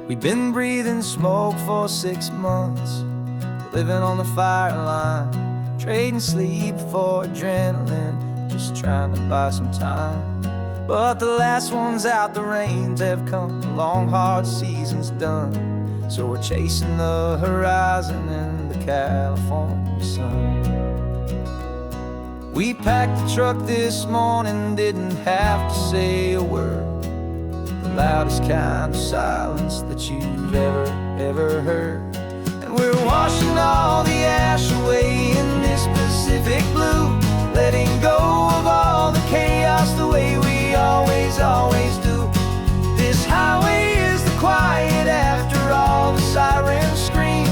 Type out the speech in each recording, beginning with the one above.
We've been breathing smoke for 6 months, living on the fire line, trading sleep for adrenaline, just trying to buy some time. But the last one's out, the rains have come, the long hard season's done. So we're chasing the horizon in the California sun. We packed the truck this morning, didn't have to say a word. The loudest kind of silence that you've ever heard. And we're washing all the ash away in this Pacific blue, letting go of all the chaos the way we always do. This highway is the quiet after all the sirens scream,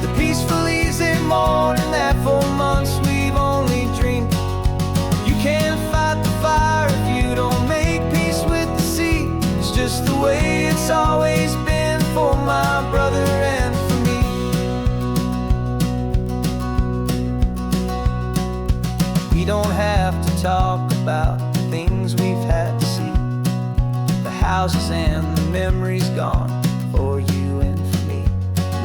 the peaceful easy morning that for months we've only dreamed. You can't fight the fire if you don't make peace with the sea. It's just the way it's always been for my brother and for me. We don't have to talk about the things we've had to see, the houses and the memories gone for you and for me.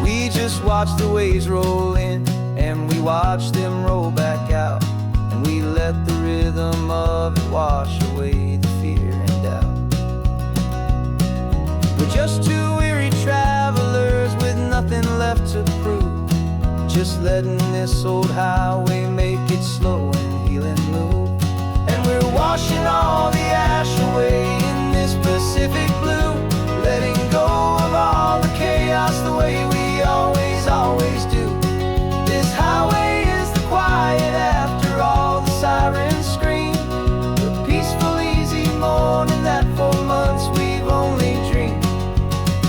We just watch the waves roll in and we watch them roll back out, and we let the rhythm of it wash away the fear and doubt. We're just two weary travelers with nothing left to prove, just letting this old highway make it slow and healing move. And we're washing all the ash away in this Pacific blue, letting go of all the chaos the way we always do. This highway is the quiet after all the sirens scream, the peaceful easy morning that for months we've only dreamed.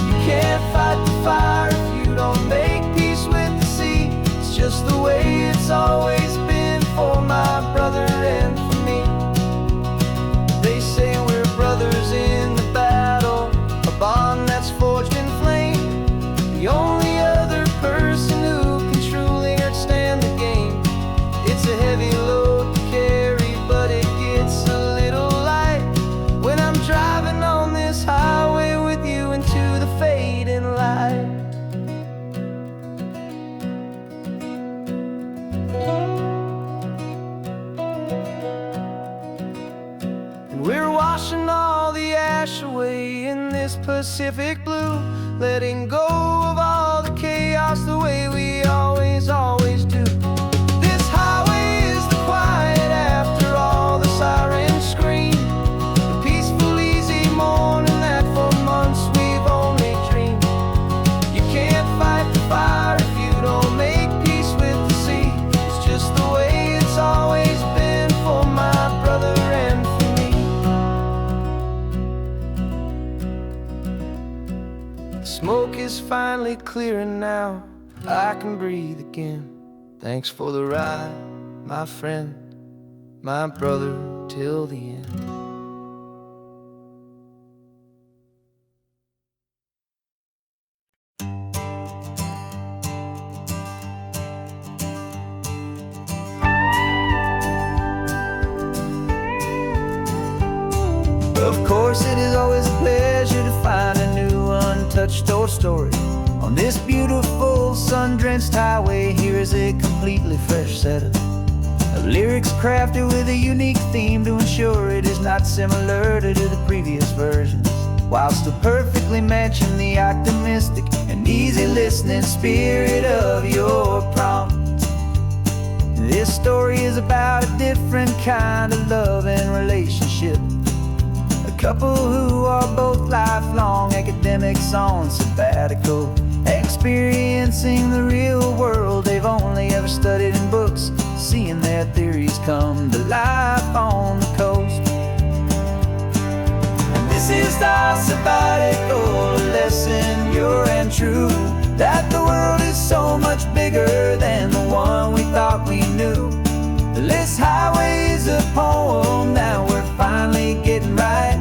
You can't fight the fire if you don't make peace with the sea. It's just the way it's always been for my brother and for me. They say we're brothers in the battle, a bond that's forged in flame. The only other person who can truly understand the game. It's a heavy load to carry, but it gets a little light when I'm driving on this highway with you into the fading light. And we're washing all the ash away in this Pacific blue, letting go of all the chaos the way we always do. This highway is the quiet after all the sirens scream, the peaceful easy morning that for months we've only dreamed. You can't fight the fire if you don't make peace with the sea. It's just the way it's always been for my brother and for me. The smoke is finally clearing now, I can breathe again. Thanks for the ride, my friend, my brother, till the end. Of course, it is always a pleasure to find a new untouched story. On this beautiful sun-drenched highway, here is a completely fresh set of lyrics crafted with a unique theme to ensure it is not similar to the previous versions, while still perfectly matching the optimistic and easy listening spirit of your prompt. This story is about a different kind of love and relationship, a couple who are both lifelong academics on sabbatical, experiencing the real world they've only ever studied in books, seeing their theories come to life on the coast. And this is our sabbatical lesson, pure and true, that the world is so much bigger than the one we thought we knew. This highway is a poem that we're finally getting right,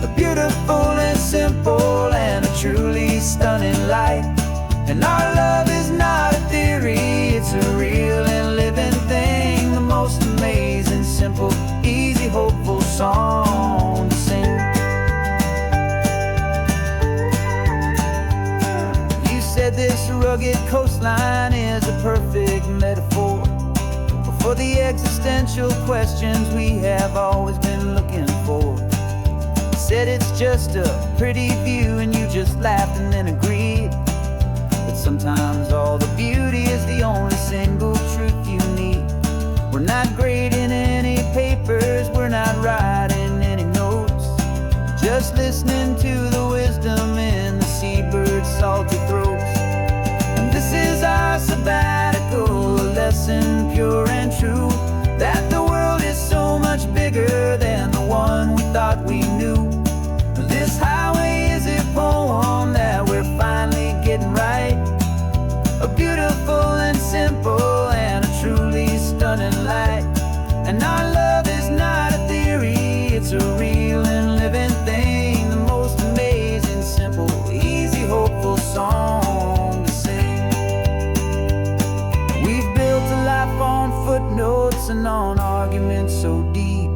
a beautiful and simple and a truly stunning light. And our love is not a theory, it's a real and living thing, the most amazing, simple, easy, hopeful song. line is a perfect metaphor for the existential questions we have always been looking for. Said it's just a pretty view and you just laughed and then agreed. But sometimes all the beauty is the only single truth you need. We're not grading any papers, we're not writing any notes, just listening to the wisdom in the seabird's salty throats. And this is our sabbatical, a lesson pure and true, that the world is so much bigger than the one we thought we knew. This highway is a poem that we're finally getting right, a beautiful and simple and a truly stunning light. And our love is not a theory, it's a real and living thing, the most amazing, simple, easy, hopeful song to sing. We've built a life on footnotes and on arguments so deep,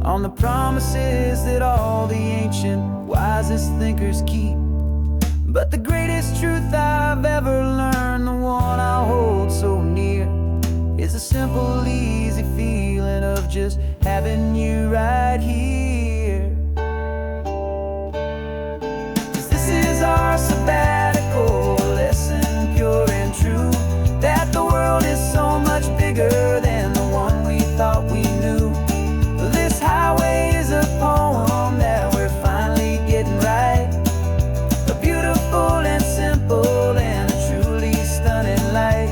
on the promises that all the ancient, wisest thinkers keep. But the greatest truth I've ever learned, the one I hold so near, is a simple, easy feeling of just having you right here. 'Cause this is our sabbatical, lesson pure and true, that the world is so much bigger than the one we thought we knew. This highway is a poem that we're finally getting right, a beautiful and simple and a truly stunning light.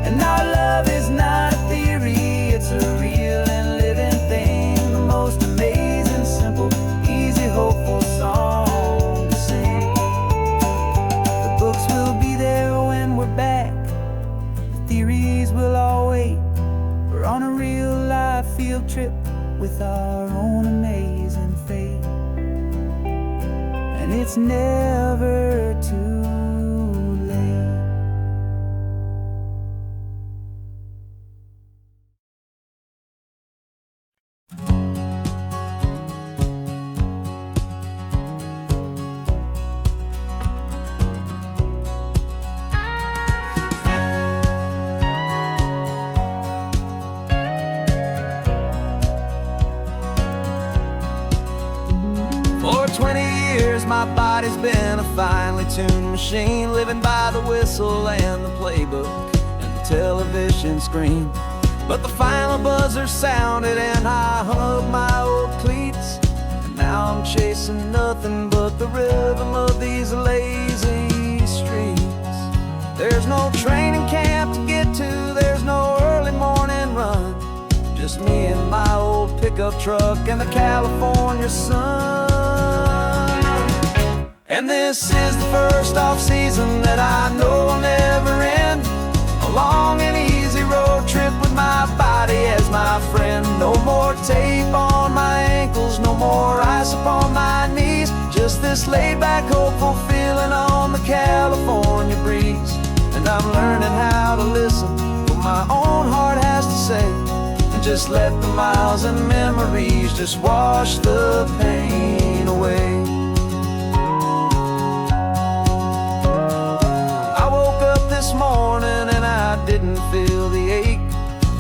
And our love is not a theory, it's a real and living thing, the most amazing, simple, easy, hopeful song to sing. The books will be there when we're back, the theories will all wait. We're on a real life field trip with our own amazing fate, and it's never too late. For 20 years my body's been a finely tuned machine, living by the whistle and the playbook and the television screen. But the final buzzer sounded and I hung up my old cleats, and now I'm chasing nothing but the rhythm of these lazy streets. There's no training camp to get to, there's no early morning run, just me and my old pickup truck and the California sun. And this is the first off-season that I know will never end, a long and easy road trip with my body as my friend. No more tape on my ankles, no more ice upon my knees, just this laid-back, hopeful feeling on the California breeze. And I'm learning how to listen what my own heart has to say, and just let the miles and memories just wash the pain away. This morning and I didn't feel the ache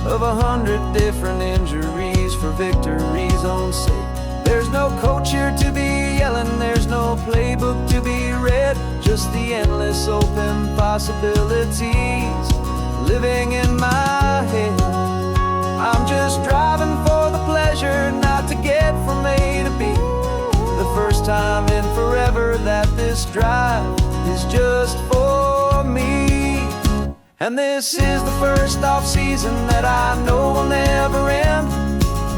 of 100 different injuries for victory's own sake. There's no coach here to be yelling, there's no playbook to be read, just the endless open possibilities living in my head. I'm just driving for the pleasure, not to get from A to B, the first time in forever that this drive is just for me. And this is the first off-season that I know will never end,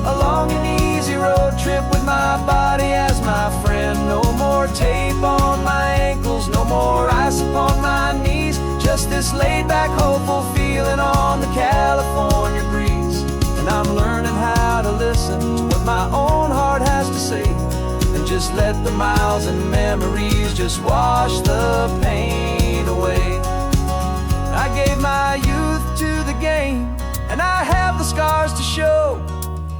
a long and easy road trip with my body as my friend. No more tape on my ankles, no more ice upon my knees, just this laid-back, hopeful feeling on the California breeze. And I'm learning how to listen to what my own heart has to say, and just let the miles and memories just wash the pain away. I gave my youth to the game, and I have the scars to show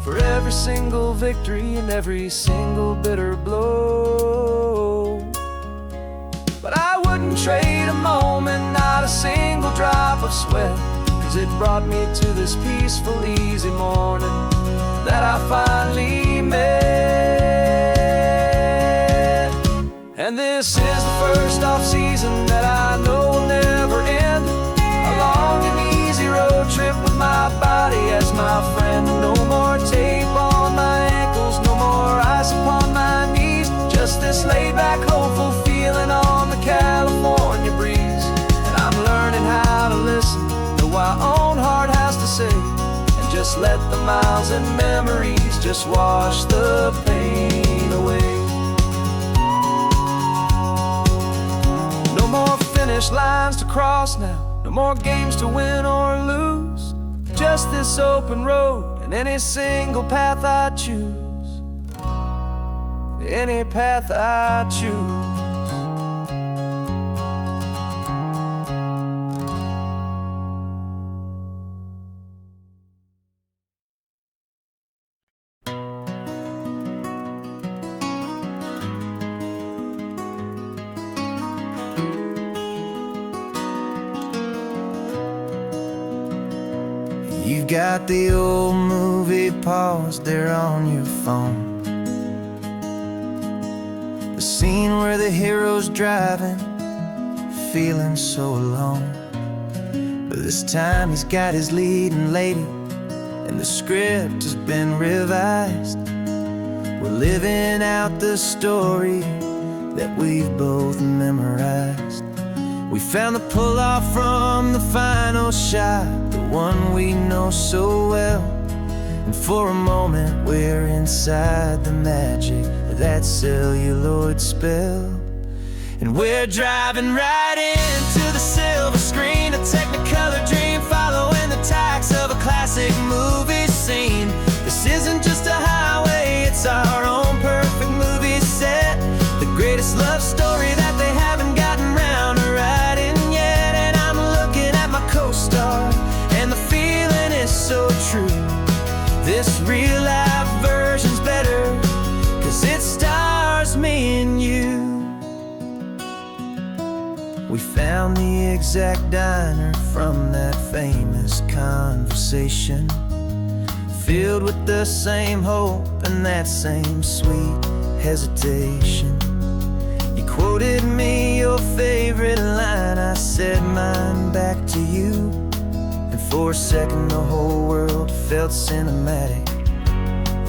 for every single victory and every single bitter blow. But I wouldn't wouldn't trade a moment, not a single drop of sweat, 'cause it brought me to this peaceful, easy morning that I finally met. And this is the first off-season that I know will never end. A long and easy road trip with my body as my friend. No more tape on my ankles, no more ice upon my knees. Just this laid-back, hopeful feeling on the California breeze. And I'm learning how to listen to what my own heart has to say, and just let the miles and memories just wash the pain away. No more finish lines to cross now, no more games to win or lose. Just this open road and any single path I choose. Any path I choose. You've got the old movie paused there on your phone, the scene where the hero's driving, feeling so alone. But this time he's got his leading lady, and the script has been revised. We're living out the story that we've both memorized. We found the pull-off from the final shot, the one we know so well. And for a moment we're inside the magic of that celluloid spell. And we're driving right into the silver screen, a technicolor dream following the tacks of a classic movie scene. This isn't just a highway, it's our own perfect movie set. The greatest love story that they haven't gotten round to writing yet. And I'm looking at my co-star, and the feeling is so true. This real-life version's better, 'cause it stars me and you. We found the exact diner from that famous conversation, filled with the same hope and that same sweet hesitation. You quoted me your favorite line, I said mine back to you. And for a second the whole world felt cinematic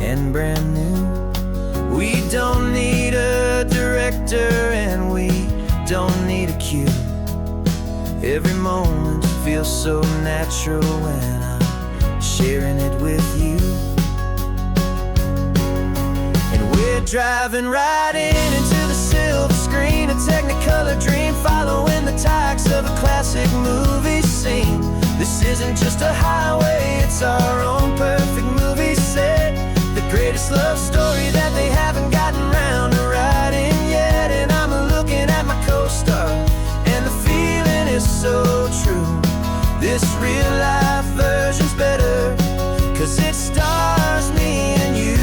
and brand new. We don't need a director and we don't need a cue. Every moment feels so natural when I'm sharing it with you. And we're driving right into the silver screen, a technicolor dream following the tacks of a classic movie scene. This isn't just a highway, it's our own perfect movie set. The greatest love story that they haven't gotten round to writing yet. And I'm looking at my co-star, and the feeling is so true. This real-life version's better, 'cause it stars me and you.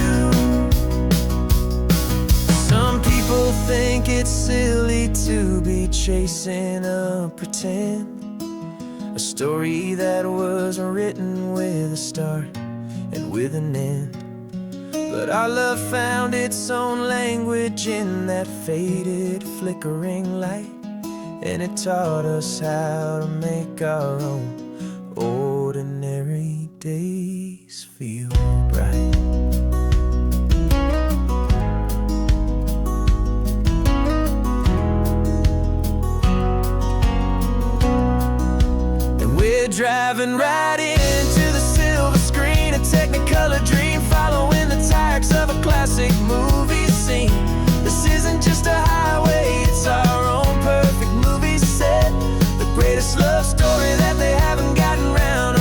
Some people think it's silly to be chasing a pretend, a story that was written with a start and with an end. But our love found its own language in that faded, flickering light, and it taught us how to make our own ordinary days feel bright. And we're driving right into the silver screen, a technicolor dream following the tacks of a classic movie scene. This isn't just a highway, it's our own perfect movie set. The greatest love story that they haven't gotten round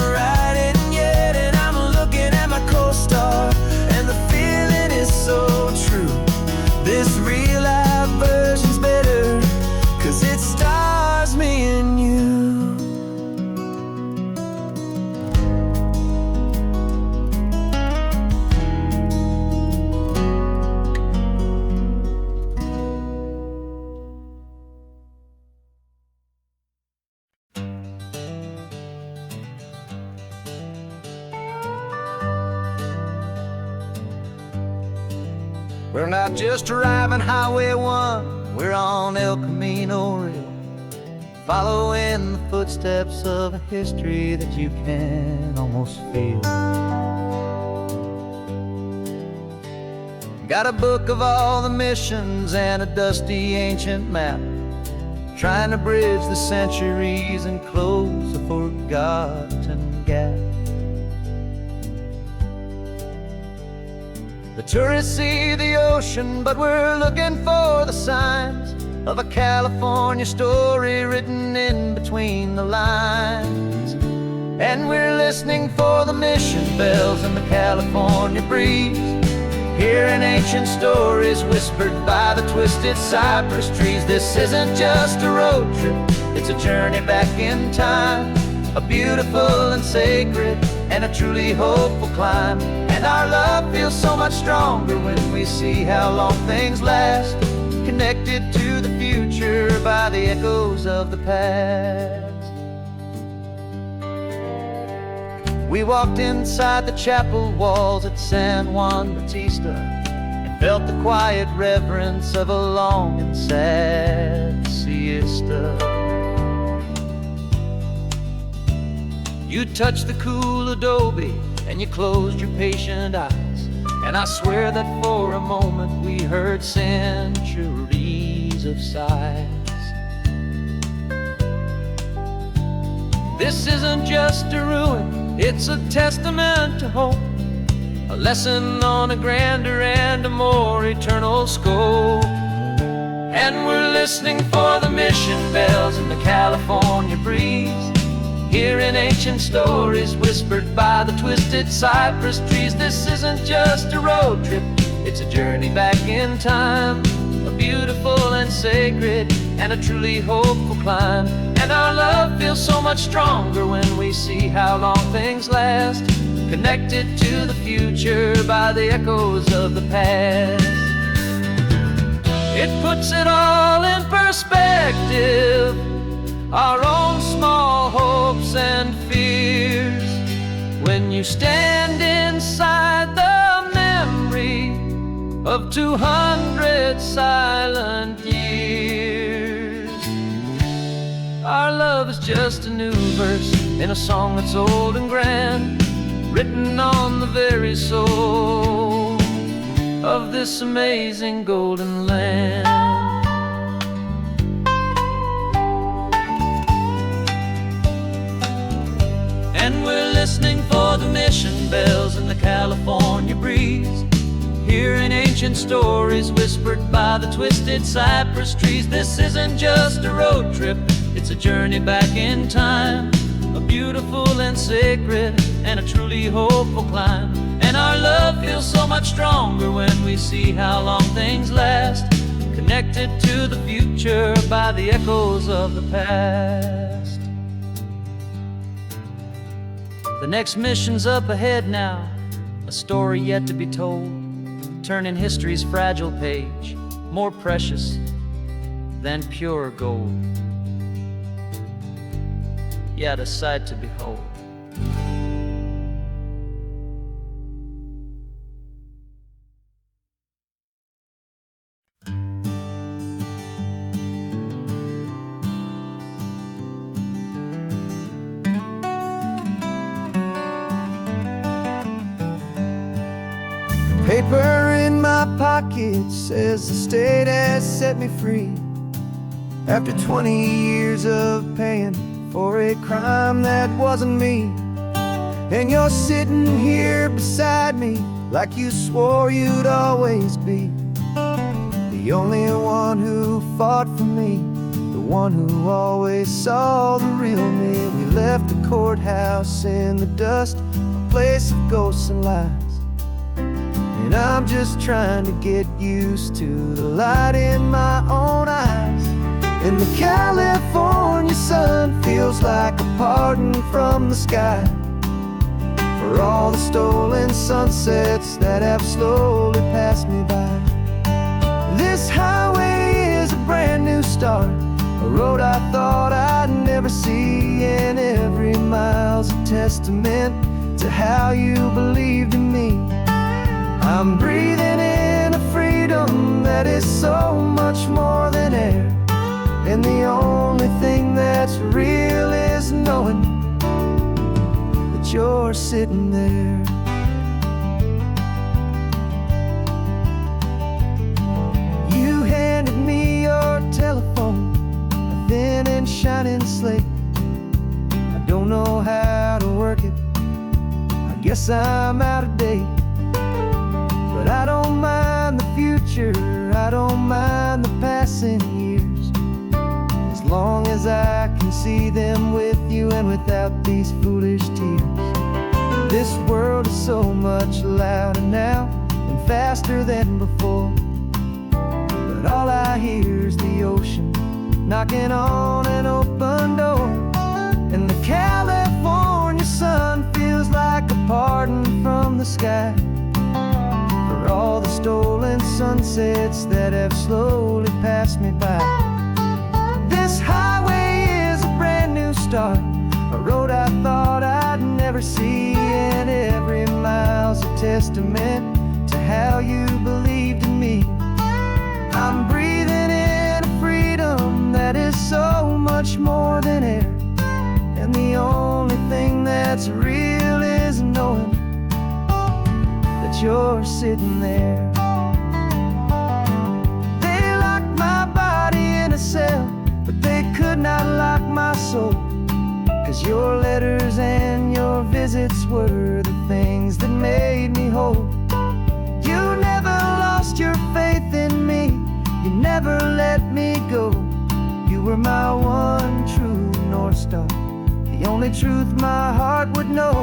We're not just driving Highway 1, we're on El Camino Real, following the footsteps of a history that you can almost feel. Got a book of all the missions and a dusty ancient map, trying to bridge the centuries and close a forgotten gap. The tourists see the ocean, but we're looking for the signs of a California story written in between the lines. And we're listening for the mission bells and the California breeze, hearing ancient stories whispered by the twisted cypress trees. This isn't just a road trip, it's a journey back in time, a beautiful and sacred and a truly hopeful climb. And our love feels so much stronger when we see how long things last, connected to the future by the echoes of the past. We walked inside the chapel walls at San Juan Bautista and felt the quiet reverence of a long and sad siesta. You touched the cool adobe and you closed your patient eyes, and I swear that for a moment we heard centuries of sighs. This isn't just a ruin, it's a testament to hope, a lesson on a grander and a more eternal scope. And we're listening for the mission bells and the California breeze, hearing ancient stories whispered by the twisted cypress trees. This isn't just a road trip, it's a journey back in time, a beautiful and sacred and a truly hopeful climb. And our love feels so much stronger when we see how long things last, connected to the future by the echoes of the past. It puts it all in perspective, our own small hopes and fears, when you stand inside the memory of 200 silent years. Our love is just a new verse in a song that's old and grand, written on the very soul of this amazing golden land. And we're listening for the mission bells and the California breeze, hearing ancient stories whispered by the twisted cypress trees. This isn't just a road trip, it's a journey back in time, a beautiful and sacred and a truly hopeful climb. And our love feels so much stronger when we see how long things last, connected to the future by the echoes of the past. The next mission's up ahead now, a story yet to be told, turning history's fragile page more precious than pure gold. Yet a sight to behold. Paper in my pocket says the state has set me free, after 20 years of paying for a crime that wasn't me. And you're sitting here beside me like you swore you'd always be, the only one who fought for me, the one who always saw the real me. We left the courthouse in the dust, a place of ghosts and lies, and I'm just trying to get used to the light in my own eyes. And the California sun feels like a pardon from the sky for all the stolen sunsets that have slowly passed me by. This highway is a brand new start, a road I thought I'd never see, and every mile's a testament to how you believed in me. I'm breathing in a freedom freedom that is so much more than air. And the only thing that's real is knowing that you're sitting there. You handed me your telephone, a thin and shining slate. I don't know how to work it, I guess I'm out of date. But I don't mind the future, I don't mind the passing years, as long as I can see them with you and without these foolish tears. This world is so much louder now and faster than before, but all I hear is the ocean knocking on an open door. And the California sun feels like a pardon from the sky for all the stolen sunsets that have slowly passed me by. This highway is a brand new start, a road I thought I'd never see, and every mile's a testament to how you believed in me. I'm breathing in a freedom that is so much more than air, and the only thing that's real is knowing that you're sitting there. They locked my body in a cell, but they could not lock my soul, 'cause your letters and your visits were the things that made me whole. You never lost your faith in me, you never let me go. You were my one true North Star, the only truth my heart would know.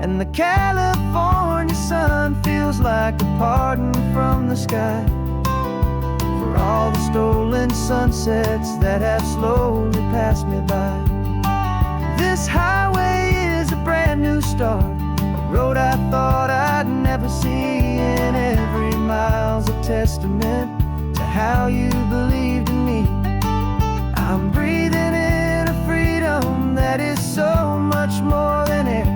And the California sun feels like a pardon from the sky for all the stolen sunsets that have slowly passed me by. This highway is a brand new start, a road I thought I'd never see, and every mile's a testament to how you believed in me. I'm breathing in a freedom that is so much more than air,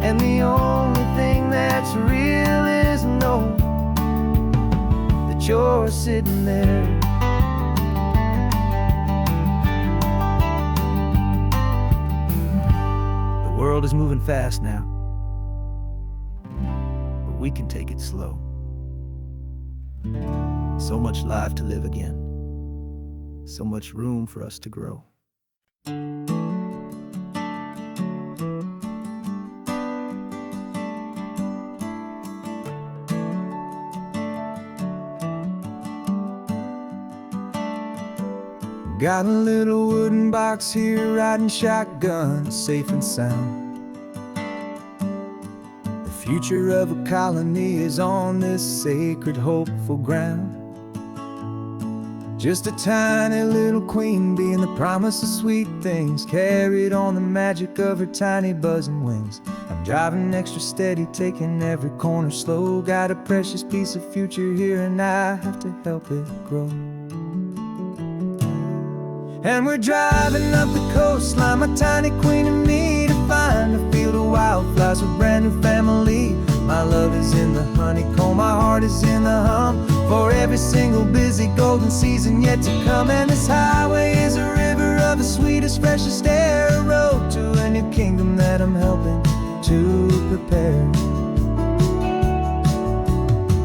and the only thing that's real is knowing that you're sitting there. The world is moving fast now, but we can take it slow. So much life to live again, so much room for us to grow. Got a little wooden box here, riding shotgun, safe and sound. The future of a colony is on this sacred, hopeful ground. Just a tiny little queen bee, and the promise of sweet things carried on the magic of her tiny buzzing wings. I'm driving extra steady, taking every corner slow. Got a precious piece of future here, and I have to help it grow. And we're driving up the coastline, my tiny queen and me, to find a field of wildflowers with a brand new family. My love is in the honeycomb, my heart is in the hum, for every single busy golden season yet to come. And this highway is a river of the sweetest, freshest air, a road to a new kingdom that I'm helping to prepare.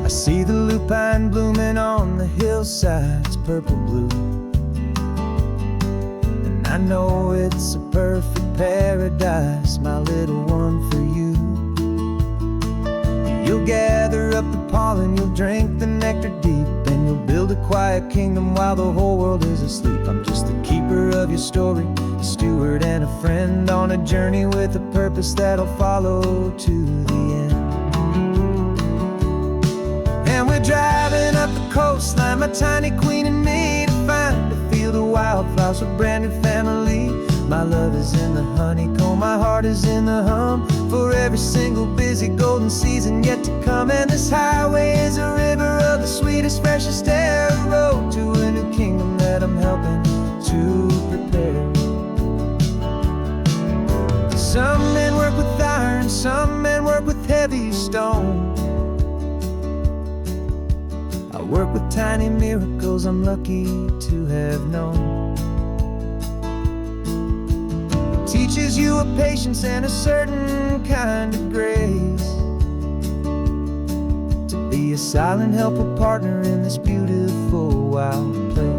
I see the lupine blooming on the hillsides, purple blue, I know it's a perfect paradise, my little one, for you. You'll gather up the pollen, you'll drink the nectar deep, and you'll build a quiet kingdom while the whole world is asleep. I'm just the keeper of your story, a steward and a friend, on a journey with a purpose that'll follow to the end. And we're driving up the coastline, my tiny queen and me, to find a field of wildflowers with a brand new family. My love is in the honeycomb, my heart is in the hum, for every single busy golden season yet to come. And this highway is a river of the sweetest, freshest air, a road to a new kingdom that I'm helping to prepare. Some men work with iron, some men work with heavy stone. tiny miracles I'm lucky to have known. It teaches you a patience and a certain kind of grace, to be a silent helper partner in this beautiful wild place.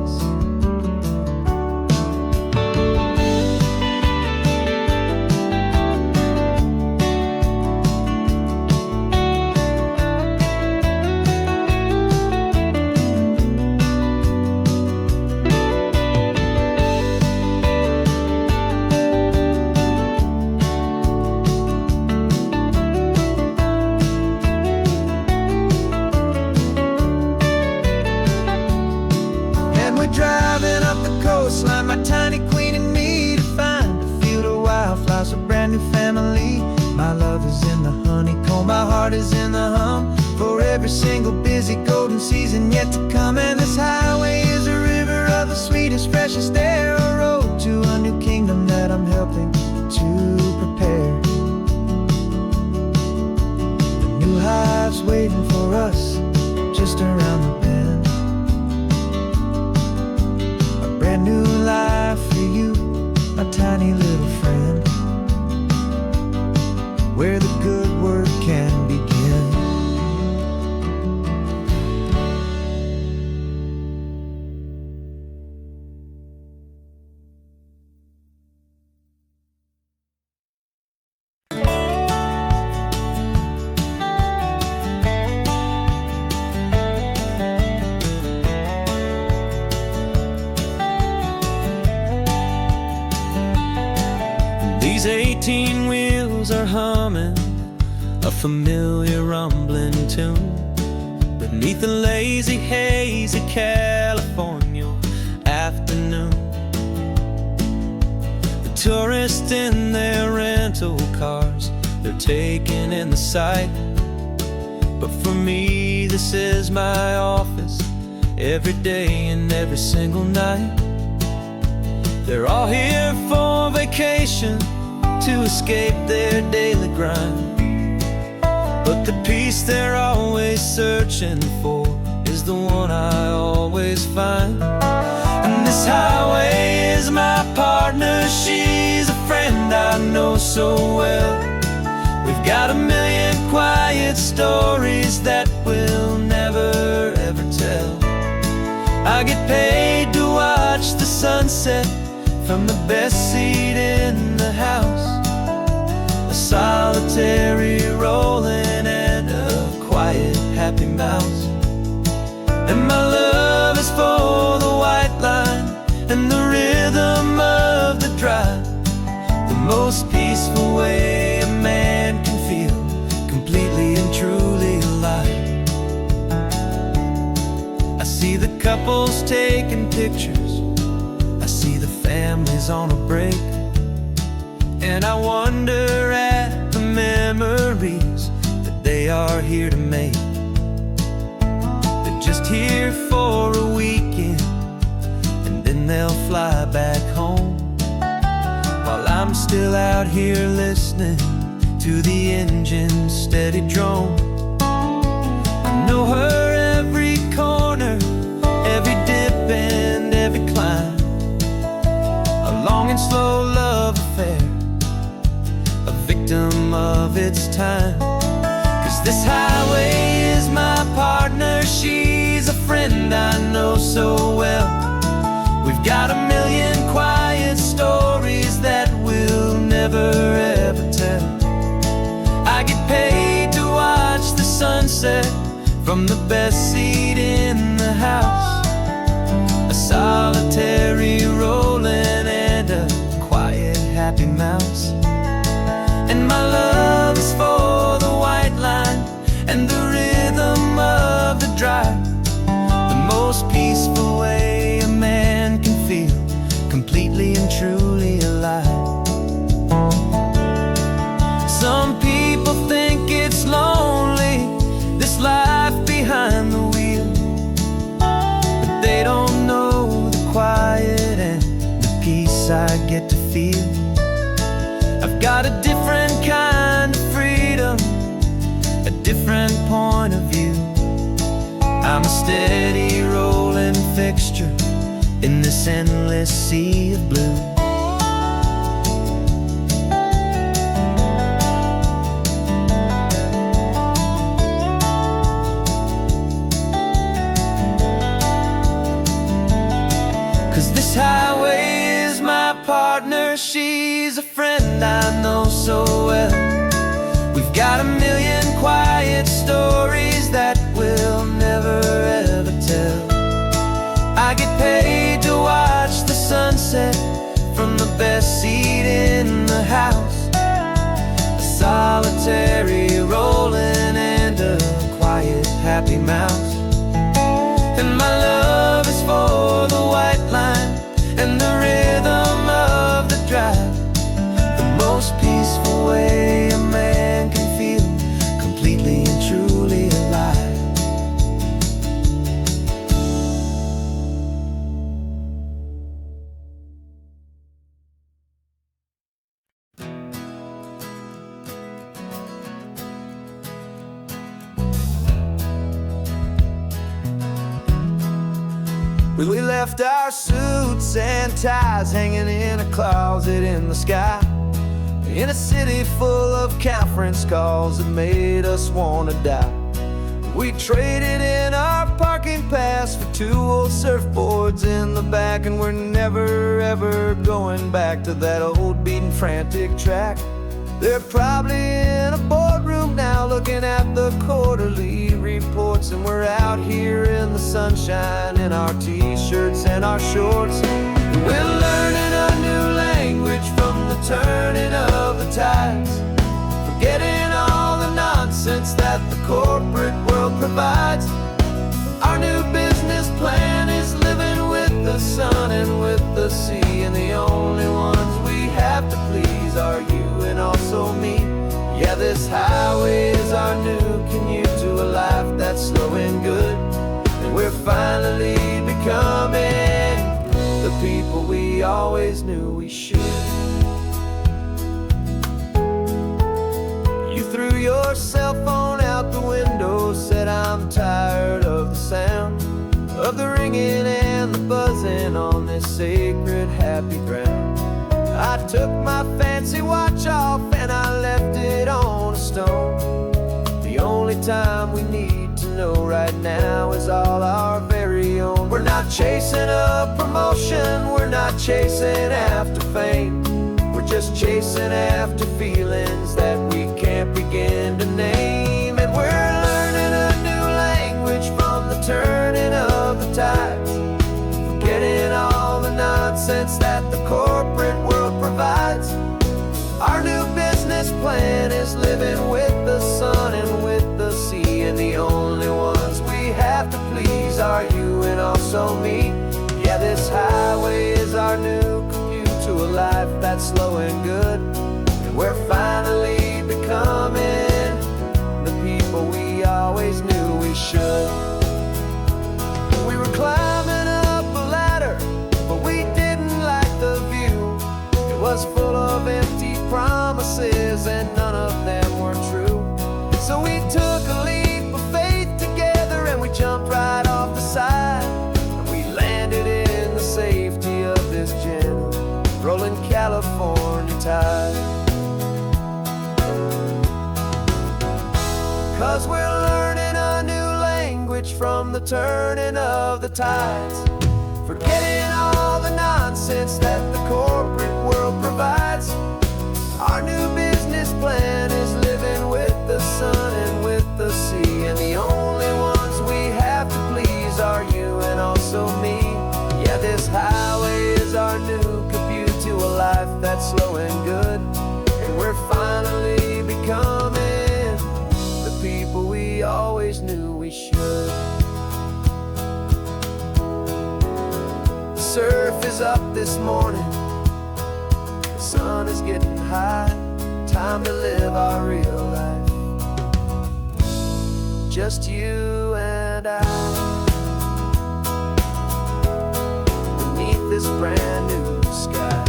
Driving up the coastline, my tiny queen and me, to find a field of wildflowers, a brand new family. My love is in the honeycomb, my heart is in the hum, for every single busy golden season yet to come. And this highway is a river of the sweetest, freshest air, a road to a new kingdom that I'm helping to prepare. The new hive's waiting for us just around the bend. Brand new life for you, my tiny little friend, where the good work can begin. These 18 wheels are humming a familiar rumbling tune beneath the lazy haze of California afternoon. The tourists in their rental cars, they're taking in the sight, but for me this is my office every day and every single night. They're all here for vacation, to escape their daily grind, but the peace they're always searching for is the one I always find. And this highway is my partner, she's a friend I know so well. We've got a million quiet stories that we'll never ever tell. I get paid to watch the sunset from the best seat in the house, a solitary rolling and a quiet happy mouse. And my love is for the white line and the rhythm of the drive, the most peaceful way a man can feel completely and truly alive. I see the couples taking pictures, families on a break, and I wonder at the memories that they are here to make. They're just here for a weekend and then they'll fly back home, while I'm still out here listening to the engine's steady drone. I know her every corner, every dip and every climb, a long and slow love affair, a victim of its time. 'Cause this highway is my partner, she's a friend I know so well. We've got a million quiet stories that we'll never ever tell. I get paid to watch the sunset from the best seat in the house, a solitary rolling and a quiet happy mouse. And my love is for the white line and the rhythm of the drive, the most peaceful way a man can feel completely and truly alive. Some people think it's lonely, this life behind the wheel, but they don't know the quiet and the peace I get to feel. I've got a different kind in this endless sea of blue. Cause this highway is my partner, she's a friend I know so well. We've got a million quiet stories that we'll never ever tell. I get paid to watch the sunset from the best seat in the house, a solitary rolling and a quiet happy mouse. And my love is for the white line and the rhythm of the drive, the most peaceful way a man can feel completely and truly alive. We left our suits and ties hanging in a closet in the sky, in a city full of conference calls that made us wanna die. We traded in our parking pass for 2 old surfboards in the back, and we're never ever going back to that old beaten frantic track. They're probably in a boardroom now looking at the quarterly reports, and we're out here in the sunshine in our t-shirts and our shorts. We're learning a new language from the turning of the tides, forgetting all the nonsense that the corporate world provides. Our new business plan is living with the sun and with the sea, and the only ones we have to please are you and also me. Yeah, this highway is our new commute to a life that's slow and good, and we're finally becoming the people we always knew we should. You threw your cell phone out the window, said I'm tired of the sound of the ringing and the buzzing on this sacred happy ground. I took my fancy watch off and I left it on a stone. The only time we need to know right now is all our very own. We're not chasing a promotion, we're not chasing after fame, we're just chasing after feelings that we can't begin to name. And we're learning a new language from the turning of the tides, forgetting all the nonsense that the corporate world provides. Our new business plan is living with the sun and with the sea, and the only ones we have to please are you and also me. Yeah, this highway is our new commute to a life that's slow and good, and we're finally becoming the people we always knew we should. We were climbing up a ladder, but we didn't like the view. It was full of empty promises and none of them were true. So we took a leap of faith together and we jumped right off the side, and we landed in the safety of this gentle rolling California tide. Cause we're learning a new language from the turning of the tides, forgetting all the nonsense that the corporate world provides. Our new business plan is living with the sun and with the sea, and the only ones we have to please are you and also me. Yeah, this highway is our new commute to a life that's slow and good, and we're finally becoming the people we always knew we should. The surf is up this morning, the sun is getting high, time to live our real life, just you and I, beneath this brand new sky.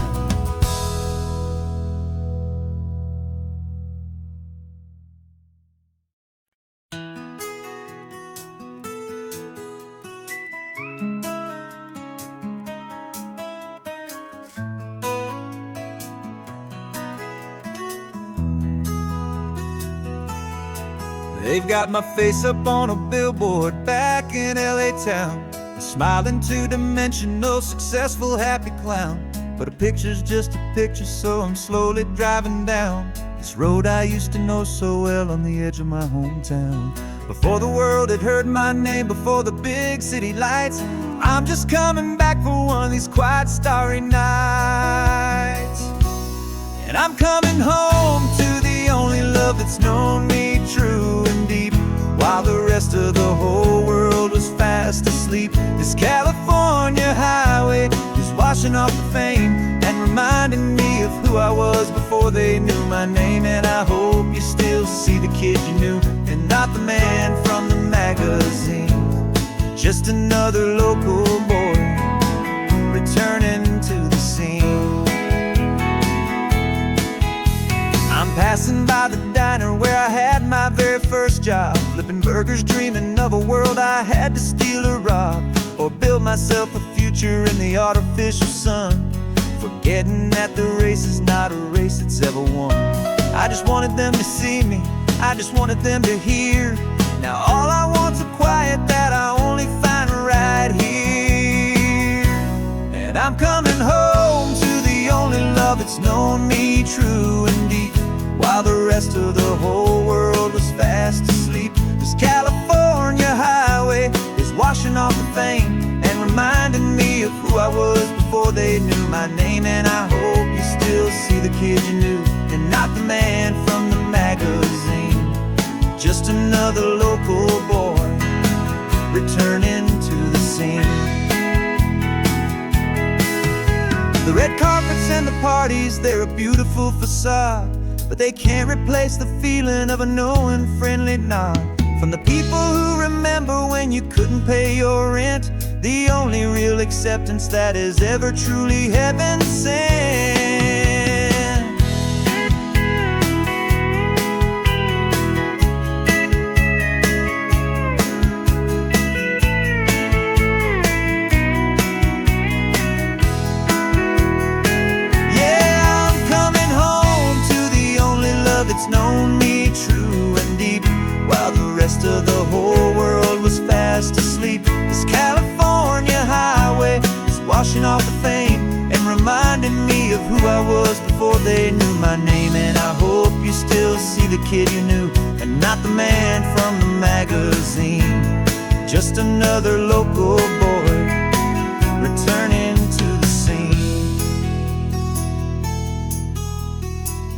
They've got my face up on a billboard back in LA town, a smiling two-dimensional, successful, happy clown. But a picture's just a picture, so I'm slowly driving down this road I used to know so well on the edge of my hometown. Before the world had heard my name, before the big city lights, I'm just coming back for one of these quiet, starry nights. And I'm coming home to the only love that's known me true and deep, while the rest of the whole world was fast asleep. This California highway is washing off the fame and reminding me of who I was before they knew my name. And I hope you still see the kid you knew, and not the man from the magazine. Just another local boy returning to the scene. I'm passing by the diner where I had my very first job, flipping burgers, dreaming of a world I had to steal or rob, or build myself a future in the artificial sun, forgetting that the race is not a race that's ever won. I just wanted them to see me, I just wanted them to hear. Now all I want's a quiet that I only find right here. And I'm coming home to the only love that's known me true and deep, while the rest of the whole world was fast asleep. This California highway is washing off the fame and reminding me of who I was before they knew my name. And I hope you still see the kid you knew, and not the man from the magazine. Just another local boy returning to the scene. The red carpets and the parties, they're a beautiful facade, but they can't replace the feeling of a knowing, friendly nod from the people who remember when you couldn't pay your rent. The only real acceptance that is ever truly heaven sent. It's known me true and deep, while the rest of the whole world was fast asleep. This California highway is washing off the fame and reminding me of who I was before they knew my name. And I hope you still see the kid you knew, and not the man from the magazine. Just another local boy returning to the scene.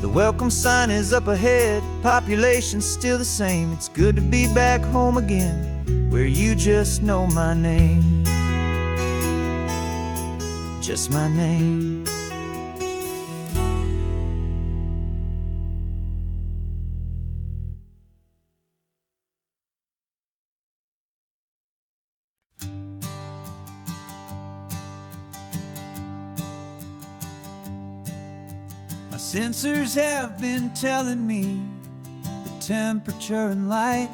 The welcome sign is up ahead, population's still the same. It's good to be back home again, where you just know my name. Just my name. My sensors have been telling me the temperature and light,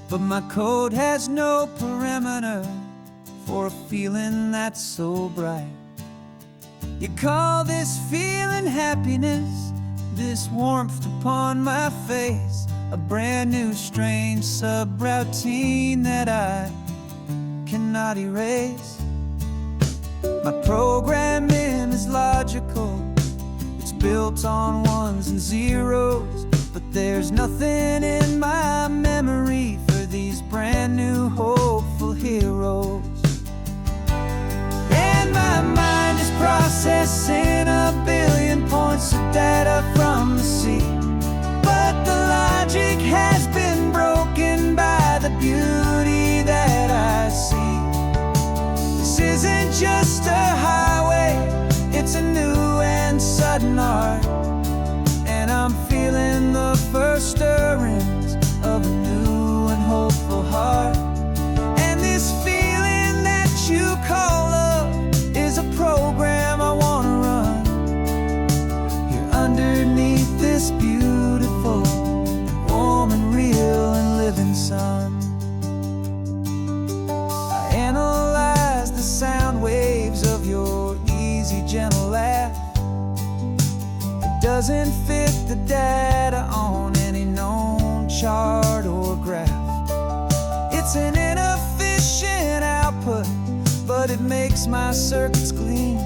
but my code has no parameter for a feeling that's so bright. You call this feeling happiness, this warmth upon my face, a brand new strange subroutine that I cannot erase. My programming is logical, it's built on ones and zeros, but there's nothing in my memory for these brand new hopeful heroes. And my mind is processing a billion points of data from the sea, but the logic has been broken by the beauty that I see. This isn't just a highway, it's a new and sudden art, and I'm feeling the first stirrings of a new and hopeful heart. And this feeling that you call love is a program I wanna run here underneath this beauty. chart or graph. It's an inefficient output, but it makes my circuits clean.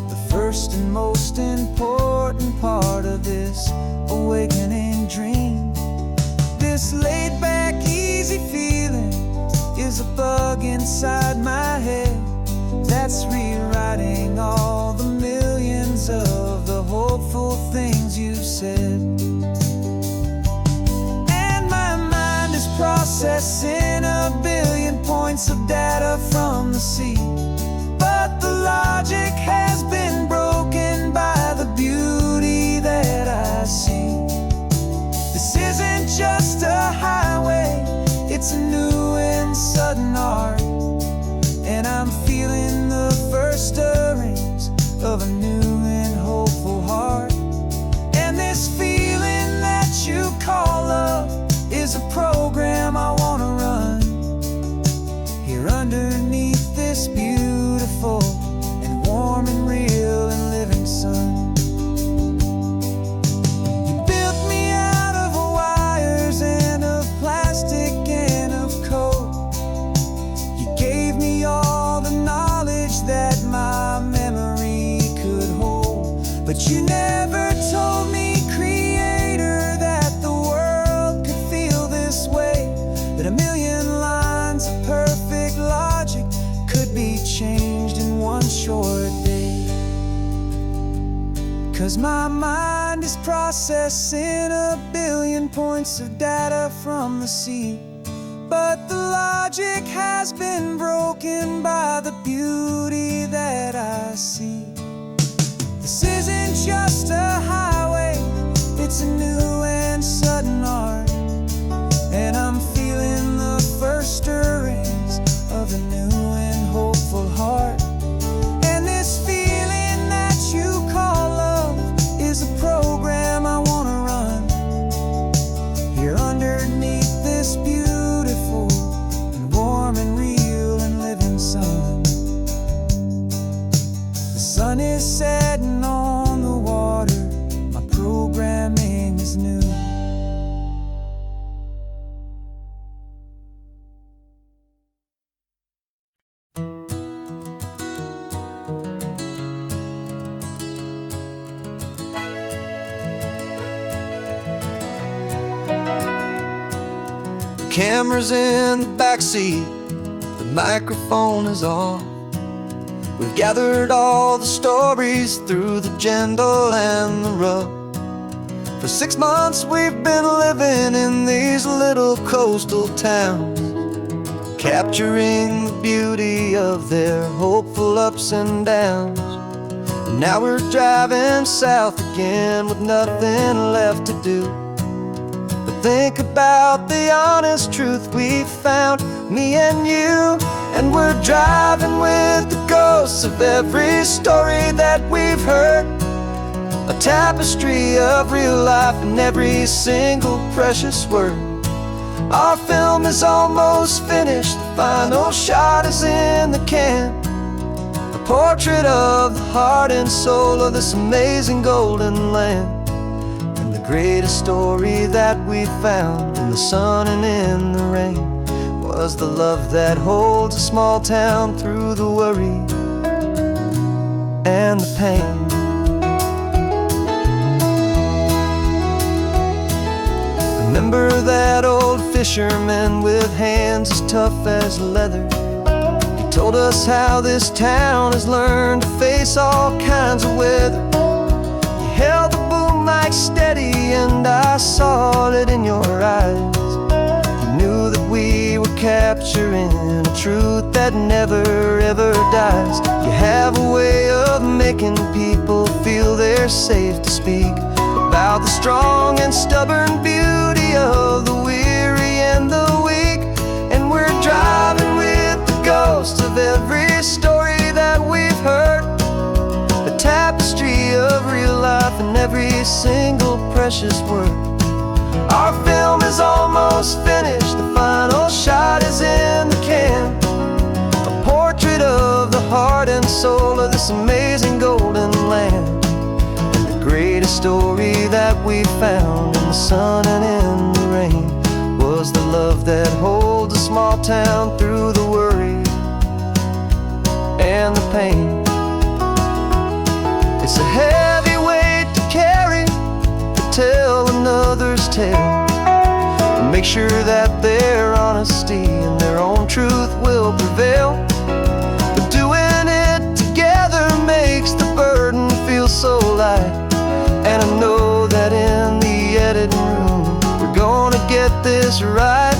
The first and most important part of this awakening dream. This laid-back, easy feeling is a bug inside my head that's rewriting all the millions of the hopeful things you've said. And my mind is processing a billion points of data from the sea, but the logic has been broken by the beauty that I see. This isn't just a highway, it's a new and sudden art, and I'm feeling the first stirrings of a new and hopeful heart. And this feeling that you call love is a program I want to run here underneath this beautiful and warm and real and living sun. You built me out of wires and of plastic and of code. You gave me all the knowledge that my memory could hold, but you never told me, Creator, that the world could feel this way, that a million lines of perfect logic could be changed in one short day. 'Cause my mind is processing a billion points of data from the sea, but the logic has been broken by the beauty that I see. This isn't just a highway, it's a new and sudden art, and I'm feeling the first stirrings of a new and hopeful heart. And this feeling that you call love is a program I want to run here underneath this beautiful and warm and real and living sun. The sun is setting on the water, my programming is new. Camera's in the backseat, the microphone is on. We've gathered all the stories through the gentle and the rough. For 6 months we've been living in these little coastal towns, capturing the beauty of their hopeful ups and downs. And now we're driving south again with nothing left to do. Think about the honest truth we found, me and you. And we're driving with the ghosts of every story that we've heard, a tapestry of real life in every single precious word. Our film is almost finished, the final shot is in the can, a portrait of the heart and soul of this amazing golden land. Greatest story that we found in the sun and in the rain was the love that holds a small town through the worry and the pain. Remember that old fisherman with hands as tough as leather? He told us how this town has learned to face all kinds of weather. You held the boom mic steady and I saw it in your eyes. You knew that we were capturing a truth that never ever dies. You have a way of making people feel they're safe to speak about the strong and stubborn beauty of the weary and the weak. And we're driving with the ghosts of every story that we've heard, a tapestry of real life in every single precious word. Our film is almost finished, the final shot is in the can, a portrait of the heart and soul of this amazing golden land, and the greatest story that we found in the sun and in was the love that holds a small town through the worry and the pain. It's a heavy weight to carry, to tell another's tale, and make sure that their honesty and their own truth will prevail. But doing it together makes the burden feel so light, and I know that in the editing room we're gonna get this right.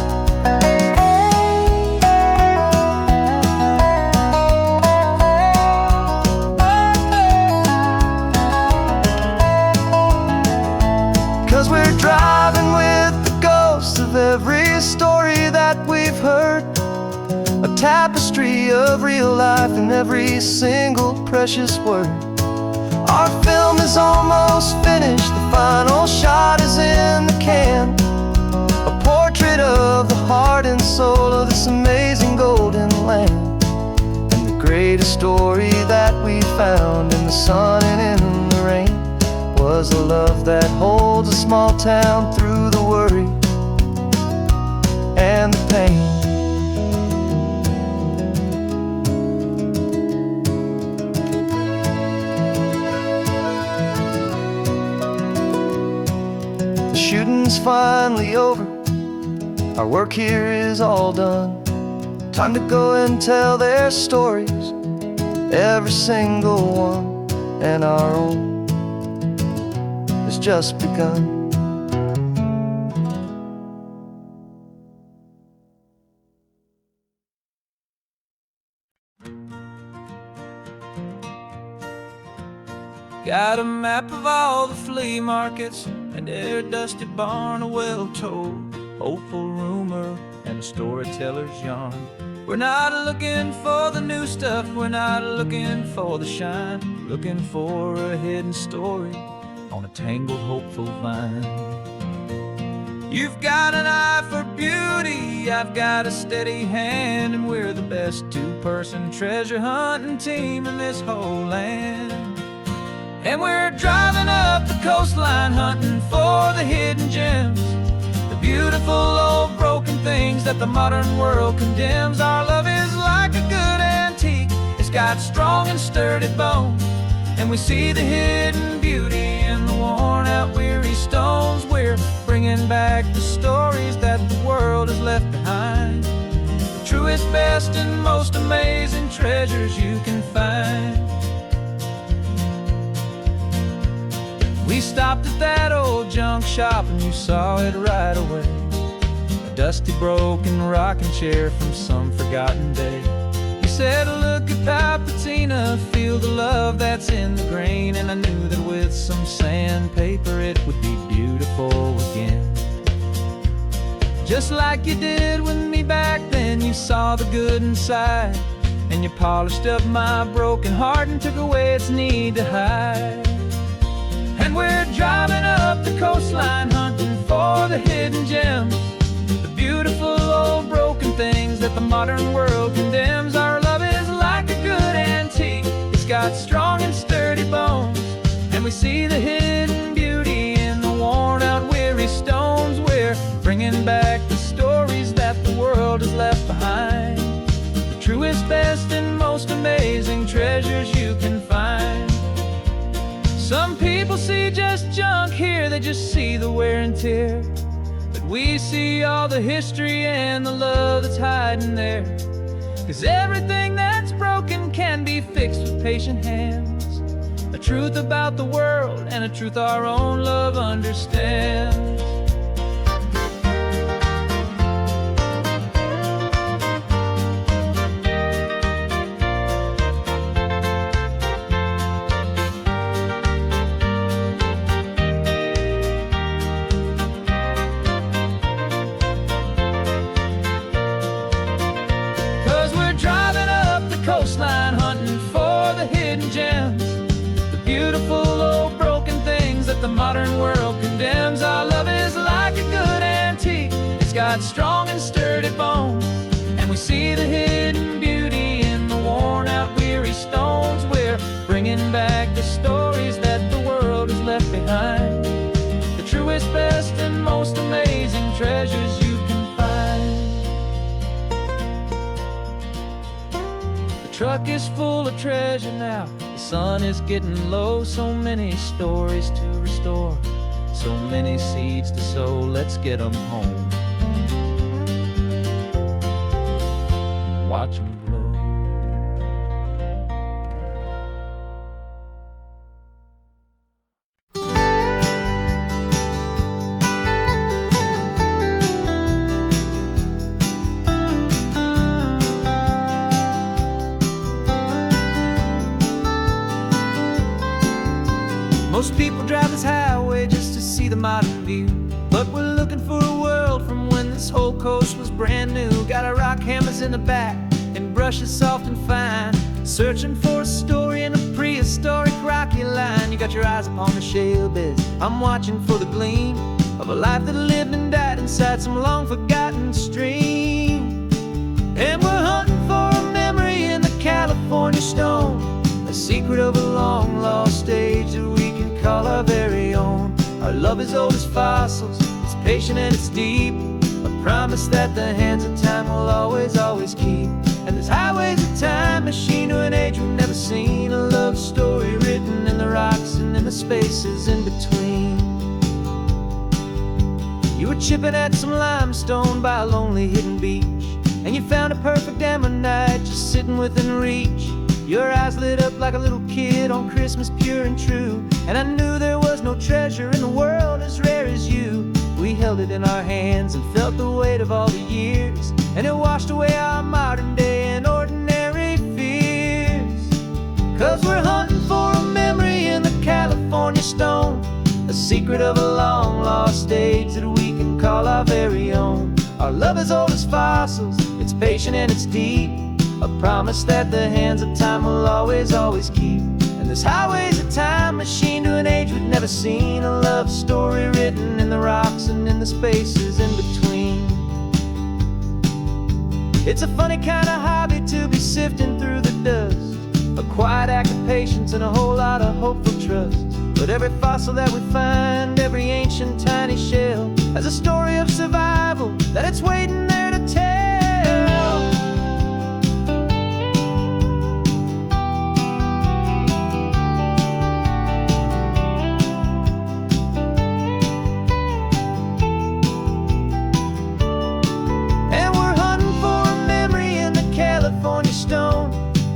'Cause we're driving with the ghosts of every story that we've heard, a tapestry of real life in every single precious word. Our film is almost finished, the final shot is in the can, a portrait of the heart and soul of this amazing golden land. And the greatest story that we found in the sun and in the rain was a love that holds a small town through the worry and the pain. The shooting's finally over, our work here is all done. Time to go and tell their stories, every single one, and our own has just begun. Got a map of all the flea markets and their dusty barn, a well-told, hopeful rumor, and a storyteller's yarn. We're not looking for the new stuff, we're not looking for the shine, looking for a hidden story on a tangled, hopeful vine. You've got an eye for beauty, I've got a steady hand, and we're the best two-person treasure hunting team in this whole land. And we're driving up the coastline hunting for the hidden gems, the beautiful old broken things that the modern world condemns. Our love is like a good antique, it's got strong and sturdy bones, and we see the hidden beauty in the worn out weary stones. We're bringing back the stories that the world has left behind, the truest, best, and most amazing treasures you can find. We stopped at that old junk shop and you saw it right away, a dusty, broken rocking chair from some forgotten day. You said, look at that patina, feel the love that's in the grain, and I knew that with some sandpaper it would be beautiful again. Just like you did with me back then, you saw the good inside, and you polished up my broken heart and took away its need to hide. And we're driving up the coastline hunting for the hidden gems, the beautiful old broken things that the modern world condemns. Our love is like a good antique, it's got strong and sturdy bones, and we see the hidden beauty in the worn out weary stones. We're bringing back the stories that the world has left behind, the truest, best, and most amazing treasures you can find. Some people see just junk here, they just see the wear and tear, but we see all the history and the love that's hiding there. 'Cause everything that's broken can be fixed with patient hands, a truth about the world and a truth our own love understands. Coastline hunting for the hidden gems, the beautiful old broken things that the modern world condemns. Our love is like a good antique, it's got strong and sturdy bones, and we see the hidden beauty in the worn out weary stones. We're bringing back the stories that the world has left behind, the truest, best, and most amazing treasures you can find. truck is full of treasure now. The sun is getting low, so many stories to restore, so many seeds to sow. Let's get them home. Watch them grow. Most people drive this highway just to see the modern view, but we're looking for a world from when this whole coast was brand new. Got our rock hammers in the back and brushes soft and fine, searching for a story in a prehistoric rocky line. You got your eyes upon the shale beds, I'm watching for the gleam of a life that lived and died inside some long forgotten stream. And we're hunting for a memory in the California stone, a secret of a long lost age that we can call our very own. Our love is old as fossils, it's patient and it's deep, a promise that the hands of time will always, always keep. And this highway's a time machine to an age we've never seen, a love story written in the rocks and in the spaces in between. You were chipping at some limestone by a lonely hidden beach, and you found a perfect ammonite just sitting within reach. Your eyes lit up like a little kid on Christmas, pure and true, and I knew there was no treasure in the world as rare as you. We held it in our hands and felt the weight of all the years, and it washed away our modern day and ordinary fears. 'Cause we're hunting for a memory in the California stone, a secret of a long lost age that we can call our very own. Our love is old as fossils, it's patient and it's deep, a promise that the hands of time will always, always keep. And this highway's a time machine to an age we've never seen, a love story written in the rocks and in the spaces in between. It's a funny kind of hobby to be sifting through the dust, a quiet act of patience and a whole lot of hopeful trust. But every fossil that we find, every ancient tiny shell, has a story of survival that it's waiting there to tell.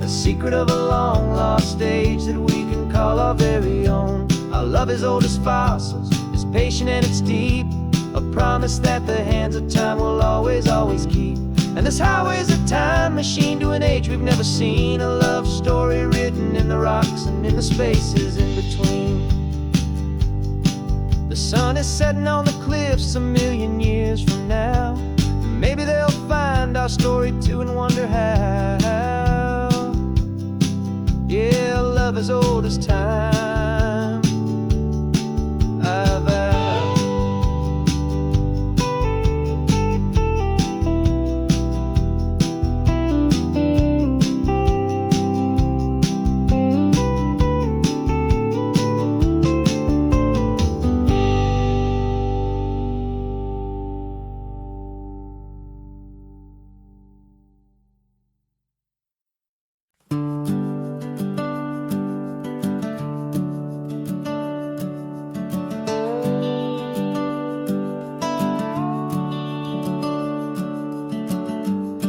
Secret of a long lost age that we can call our very own. Our love is old as fossils, it's patient and it's deep, a promise that the hands of time will always, always keep. And this highway's a time machine to an age we've never seen, a love story written in the rocks and in the spaces in between. The sun is setting on the cliffs a million years from now, maybe they'll find our story too and wonder how. Yeah, love as old as time, I vow.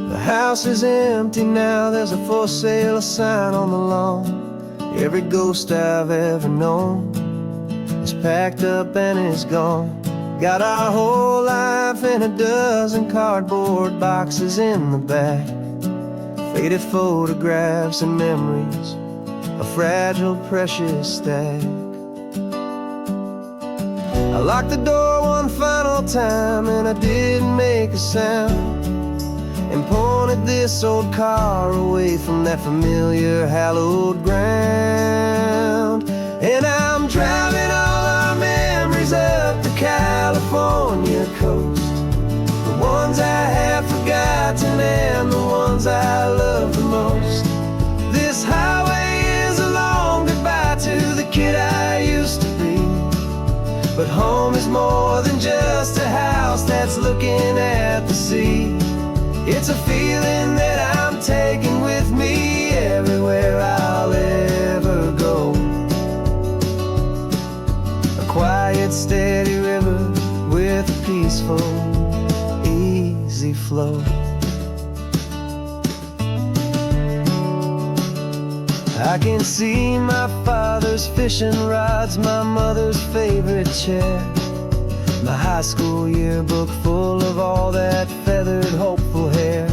The house is empty now, there's a for sale sign on the lawn. Every ghost I've ever known is packed up and is gone. Got our whole life in a dozen cardboard boxes in the back, faded photographs and memories, a fragile, precious stack. I locked the door one final time and I didn't make a sound, and pointed this old car away from that familiar hallowed ground. And I'm driving all our memories up the California coast, the ones I have forgotten and the ones I love the most. This highway is a long goodbye to the kid I used to be, but home is more than just a house that's looking at the sea. It's a feeling that I'm taking with me everywhere peaceful, easy flow. I can see my father's fishing rods, my mother's favorite chair, my high school yearbook full of all that feathered, hopeful hair.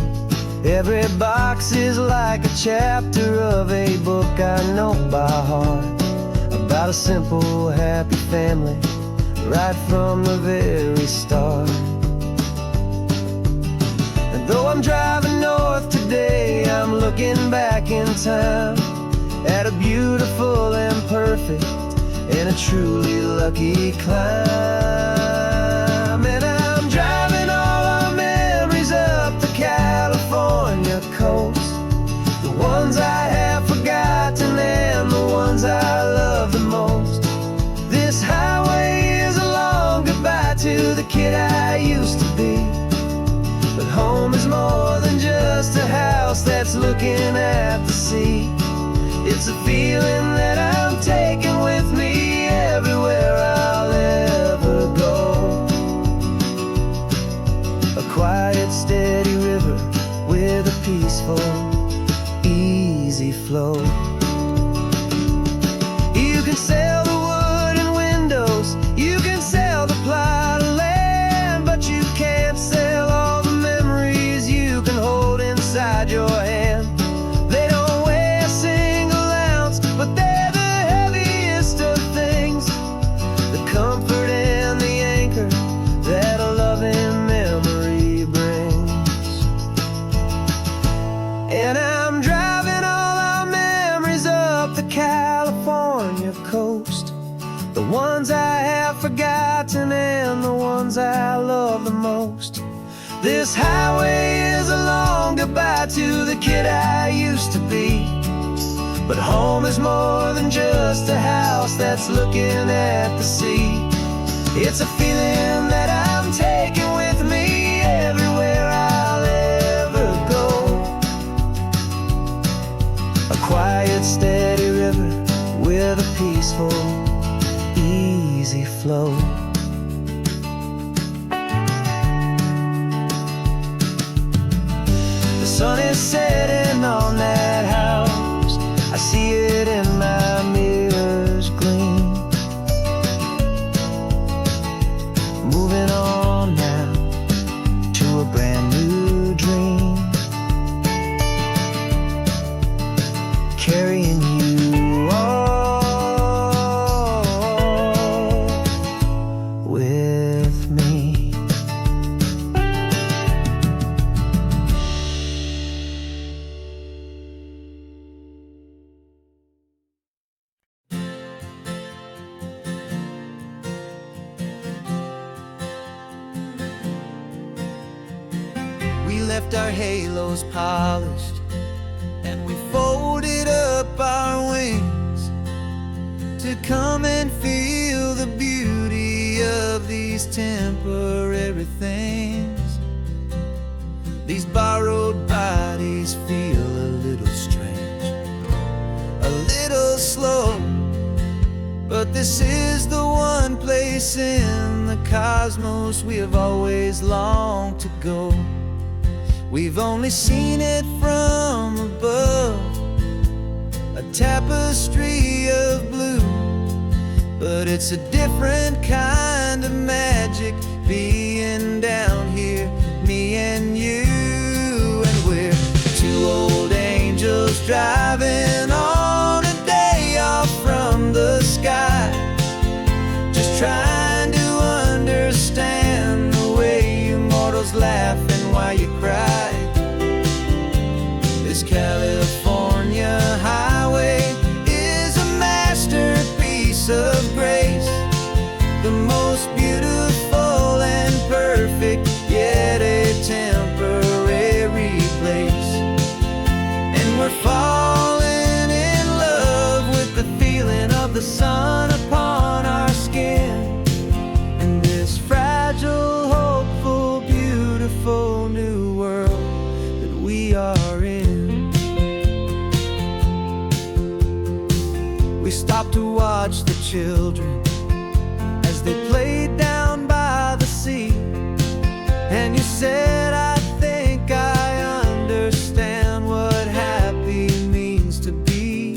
Every box is like a chapter of a book I know by heart, about a simple, happy family, right from the very start. And though I'm driving north today, I'm looking back in time at a beautiful and perfect and a truly lucky climb. And I'm driving all our memories up the California coast, the ones I have forgotten and the ones I love the most. This highway is a long goodbye to the kid I used to be, but home is more than just a house that's looking at the sea. It's a feeling that I'm taking with me everywhere I'll ever go. A quiet, steady river with a peaceful, easy flow. You can sail the wooden windows, you can sail the plot of land, but you can't sail all the memories you can hold inside your hand. They don't weigh a single ounce, but they're the heaviest of things, the comfort and the anchor that a loving memory brings. And I'm driving all our memories up the California coast, the ones I have forgotten and the ones I love the most. This highway is a long goodbye to the kid I used to be, but home is more than just a house that's looking at the sea. It's a feeling that I'm taking with me everywhere I'll ever go. A quiet, steady river with a peaceful, easy flow. The sun is setting on that house, I see it in my mirror's gleam. Moving on now to a brand new dream, carrying you all with me. We left our halos polished and we folded up our wings to come and feel the beauty of these temporary things. These borrowed bodies feel a little strange, a little slow, but this is the one place in the cosmos we have always longed to go. We've only seen it from above, a tapestry of blue, but it's a different kind of magic being down here, me and you. And we're two old angels driving on a day off from the sky, just trying to understand the way you mortals laugh and why you cry. This California highway is a masterpiece of grace, the most beautiful and perfect, yet a temporary place. And we're falling in love with the feeling of the sun upon our skin, in this fragile, hopeful, beautiful new world that we are in. We stopped to watch the children as they played down by the sea. And you said, I think I understand what happy means to be,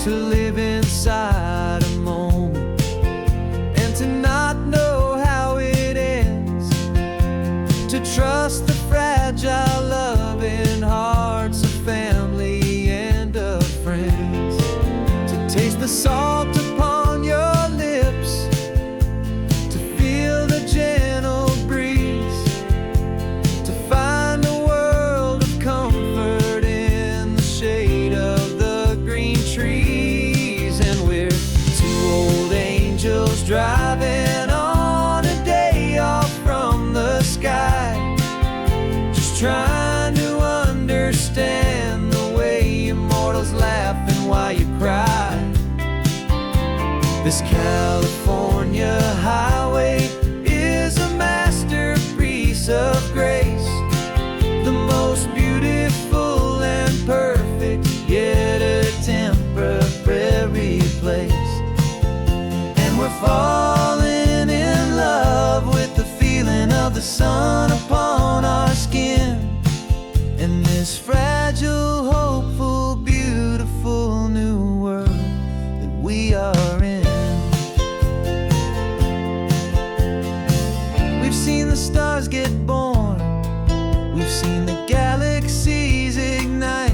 to live inside a moment and to not know how it ends, to trust the fragile loving hearts of family and of friends, to taste the salt upon your lips, to feel the gentle breeze, to find a world of comfort in the shade of the green trees. And we're two old angels driving on a day off from the sky, just trying to understand the way immortals laugh and why you cry. This California highway is a masterpiece of grace, the most beautiful and perfect, yet a temporary place. And we're falling in love with the feeling of the sun upon our skin, in this fragile, hopeful, beautiful new world that we are in. We've seen the stars get born, we've seen the galaxies ignite,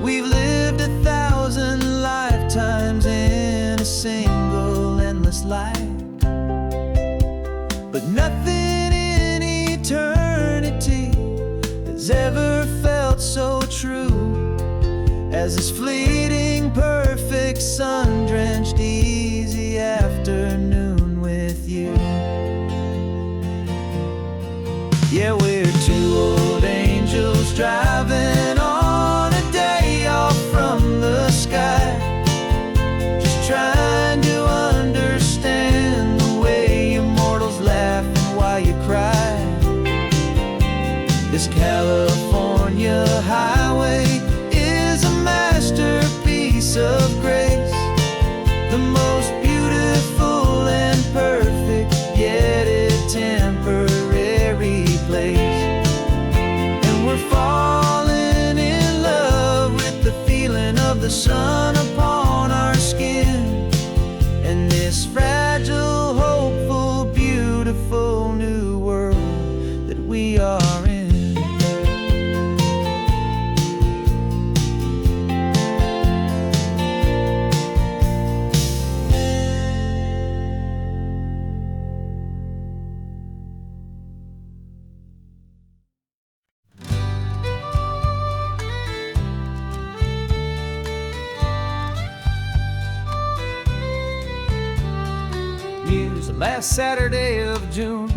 we've lived 1,000 lifetimes in a single endless life. But nothing in eternity has ever felt so true as this fleeting, perfect, sun-drenched, easy afternoon with you. Yeah, we're two old angels driving on a day off from the sky, just trying to understand the way immortals laugh and why you cry. This California highway is a masterpiece of grace, the most beautiful and perfect, yet a temporary place. And we're falling in love with the feeling of the sun upon our skin, and this fragile, hopeful, beautiful new world that we are in. News the last Saturday of June,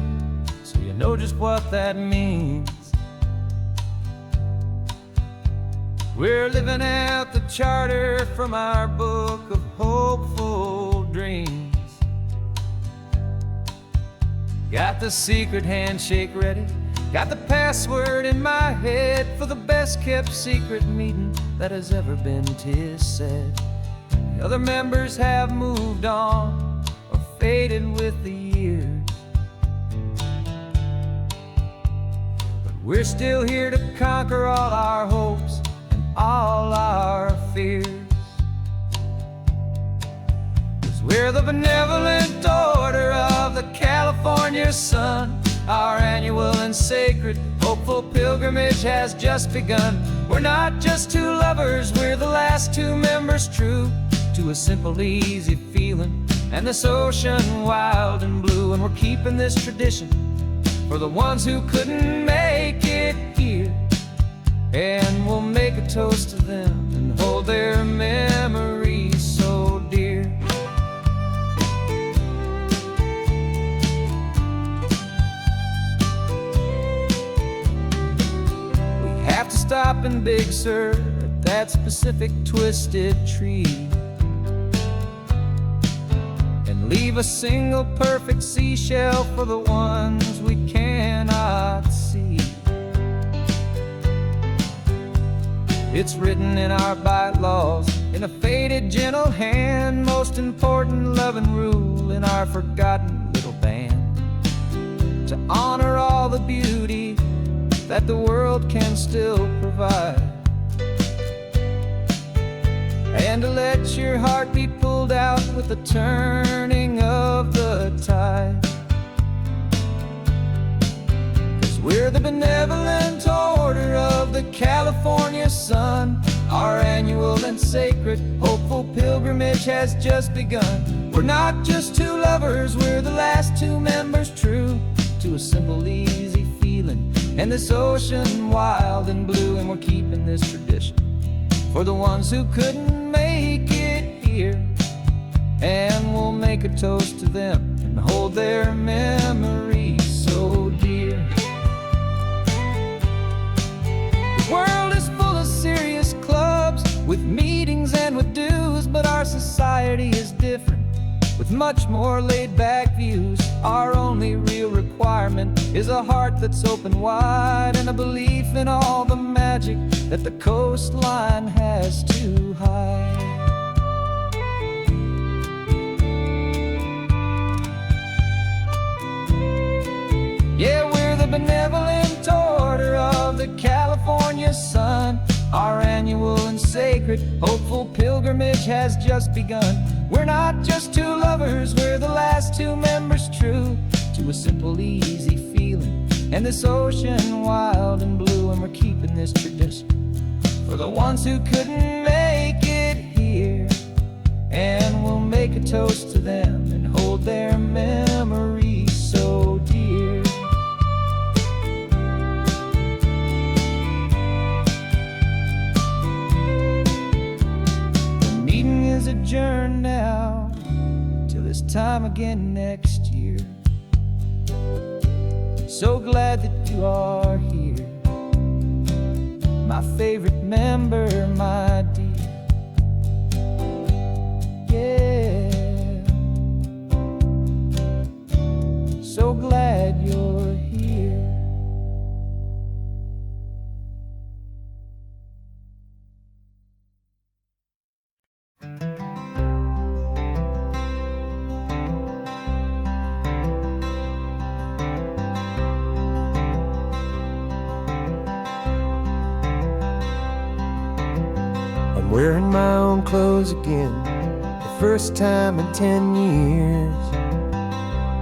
so you know just what that means. We're living out the charter from our book of hopeful dreams. Got the secret handshake ready, got the password in my head for the best kept secret meeting that has ever been, 'tis said. The other members have moved on, faded with the years, but we're still here to conquer all our hopes and all our fears. 'Cause we're the benevolent order of the California sun. Our annual and sacred hopeful pilgrimage has just begun. We're not just two lovers, we're the last two members true to a simple, easy feeling and this ocean wild and blue. And we're keeping this tradition for the ones who couldn't make it here, and we'll make a toast to them and hold their memories so dear. We have to stop in Big Sur at that specific twisted tree, leave a single perfect seashell for the ones we cannot see. It's written in our bylaws in a faded, gentle hand, most important loving rule in our forgotten little band. the beauty that the world can still provide, and to let your heart be pulled out with the turning of the tide. 'Cause we're the benevolent order of the California sun. Our annual and sacred hopeful pilgrimage has just begun. We're not just two lovers, we're the last two members true to a simple, easy feeling, and this ocean wild and blue. And we're keeping this tradition for the ones who couldn't make it here, and we'll make a toast to them and hold their memories so dear. The world is full of serious clubs with meetings and with dues, but our society is different with much more laid-back views. Our only real requirement is a heart that's open wide, and a belief in all the magic that the coastline has to hide. Yeah, we're the benevolent order of the California sun. Our annual and sacred hopeful pilgrimage has just begun. We're not just two lovers, we're the last two members true to a simple, easy feeling, and this ocean wild and blue. And we're keeping this tradition for the ones who couldn't make it here, and we'll make a toast to them and hold their memories so dear. The meeting is adjourned now till this time again next year. So glad that you are here, my favorite member, my dear. Yeah, so glad you're here. I'm wearing my own clothes again, the first time in 10 years.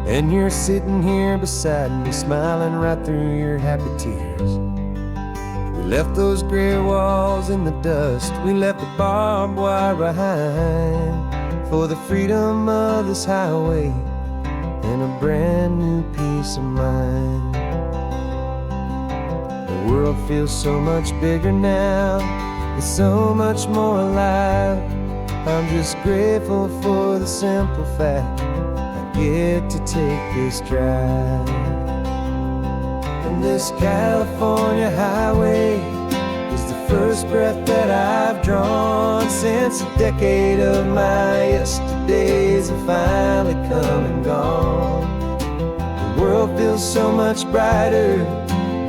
And you're sitting here beside me, smiling right through your happy tears. We left those gray walls in the dust, we left the barbed wire behind, for the freedom of this highway and a brand new peace of mind. The world feels so much bigger now, it's so much more alive. I'm just grateful for the simple fact I get to take this drive. And this California highway is the first breath that I've drawn since a decade of my yesterdays have finally come and gone. The world feels so much brighter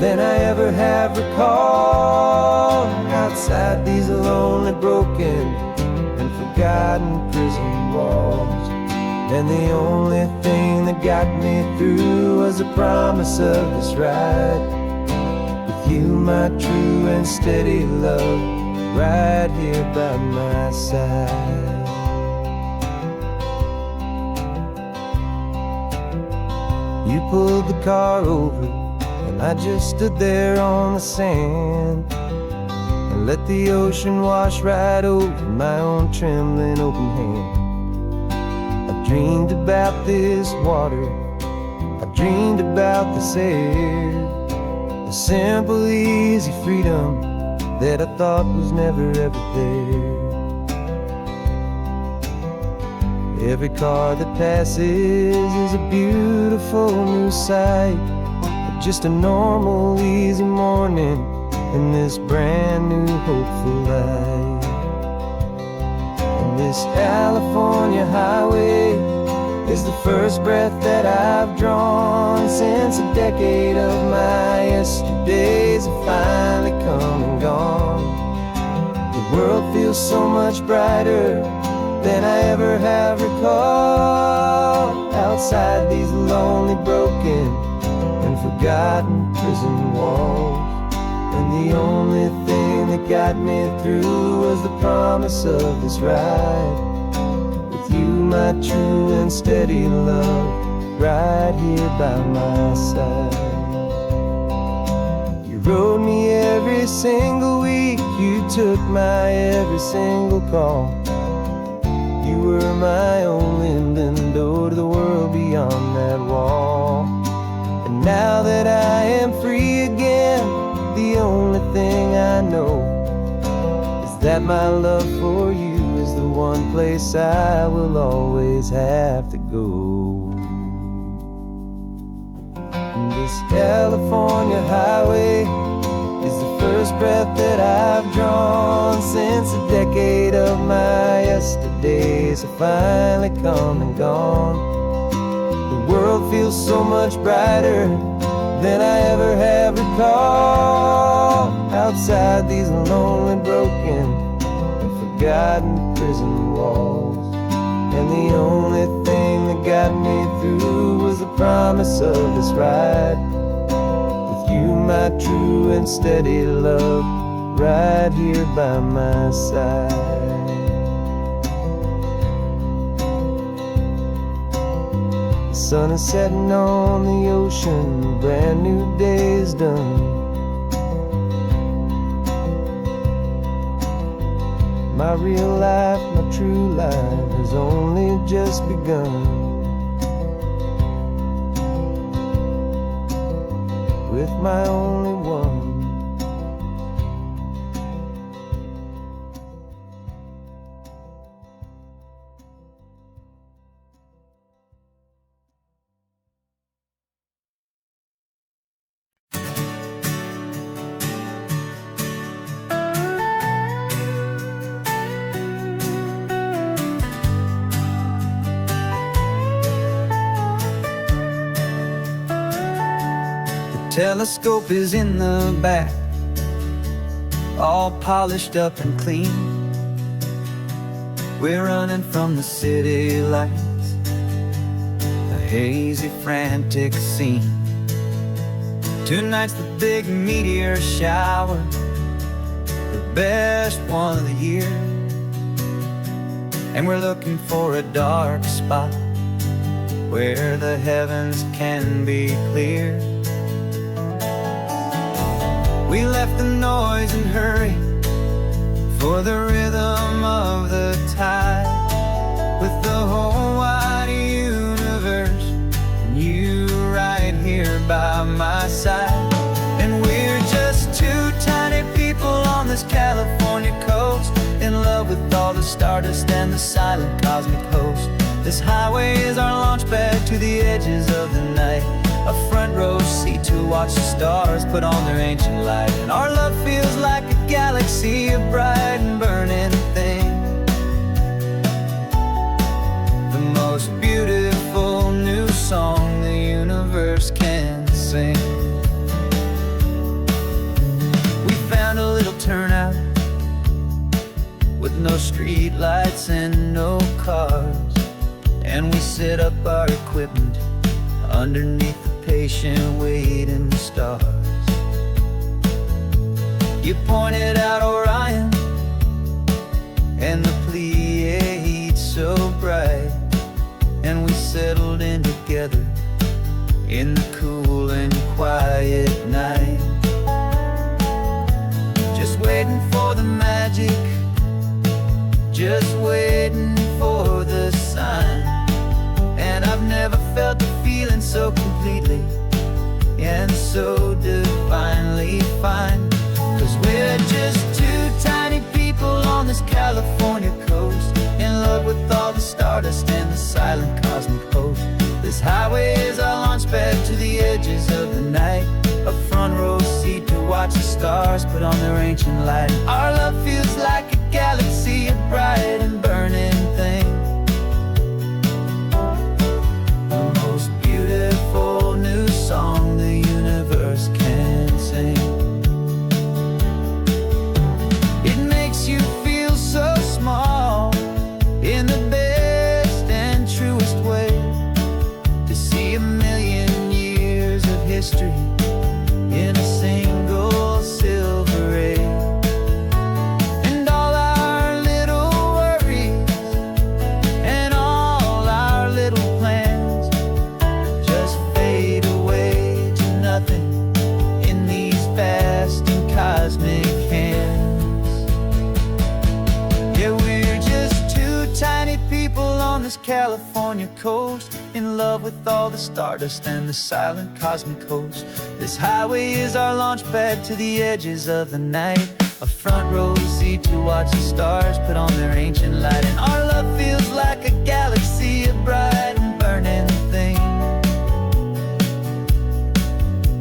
than I ever have recalled. Outside these lonely, broken, and forgotten prison walls, and the only thing that got me through was the promise of this ride with you, my true and steady love, right here by my side. You pulled the car over, and I just stood there on the sand and let the ocean wash right over my own trembling open hand. I dreamed about this water, I dreamed about this air, the simple, easy freedom that I thought was never ever there. Every car that passes is a beautiful new sight, just a normal, easy morning in this brand new, hopeful life. And this California highway is the first breath that I've drawn since a decade of my yesterdays have finally come and gone. The world feels so much brighter than I ever have recalled. Outside these lonely, broken, and forgotten prison walls. And the only thing that got me through was the promise of this ride. With you, my true and steady love, right here by my side. You rode me every single week, you took my every single call. You were my only window to the world beyond that wall. And now that I am free again, the only thing I know is that my love for you is the one place I will always have to go. And this California highway is the first breath that I've drawn since a decade of my yesterdays have finally come and gone. The world feels so much brighter than I ever have recalled. Outside these lonely, broken, and forgotten prison walls. And the only thing that got me through was the promise of this ride. With you, my true and steady love, right here by my side. The sun is setting on the ocean, a brand new day is done. My real life, my true life has only just begun. With my only one. Telescope is in the back, all polished up and clean. We're running from the city lights, a hazy, frantic scene. Tonight's the big meteor shower, the best one of the year. And we're looking for a dark spot where the heavens can be clear. We left the noise and hurry for the rhythm of the tide, with the whole wide universe and you right here by my side. And we're just two tiny people on this California coast, in love with all the stardust and the silent cosmic host. This highway is our launch pad to the edges of the night, a front row seat to watch the stars put on their ancient light. And our love feels like a galaxy, a bright and burning thing, the most beautiful new song the universe can sing. We found a little turnout with no street lights and no cars, and we set up our equipment underneath the patient waiting stars. You pointed out Orion and the Pleiades so bright, and we settled in together in the cool and quiet night, just waiting for the magic, just waiting for the sign. And I've never felt the feeling so completely and so divinely fine. 'Cause we're just two tiny people on this California coast, in love with all the stardust and the silent cosmic host. This highway is our launch pad to the edges of the night, a front row seat to watch the stars put on their ancient light. Our love feels like a galaxy, a bright and burning thing, the most beautiful new song the universe can sing. It makes you feel so small in the best and truest way, to see a million years of history history in a single silver ray. And all our little worries and all our little plans just fade away to nothing in these vast and cosmic hands. Yeah, we're just two tiny people on this California coast, in love with all the stardust and the silent cosmic host. This highway is our launch pad to the edges of the night, a front row seat to watch the stars put on their ancient light. And our love feels like a galaxy, a bright and burning thing,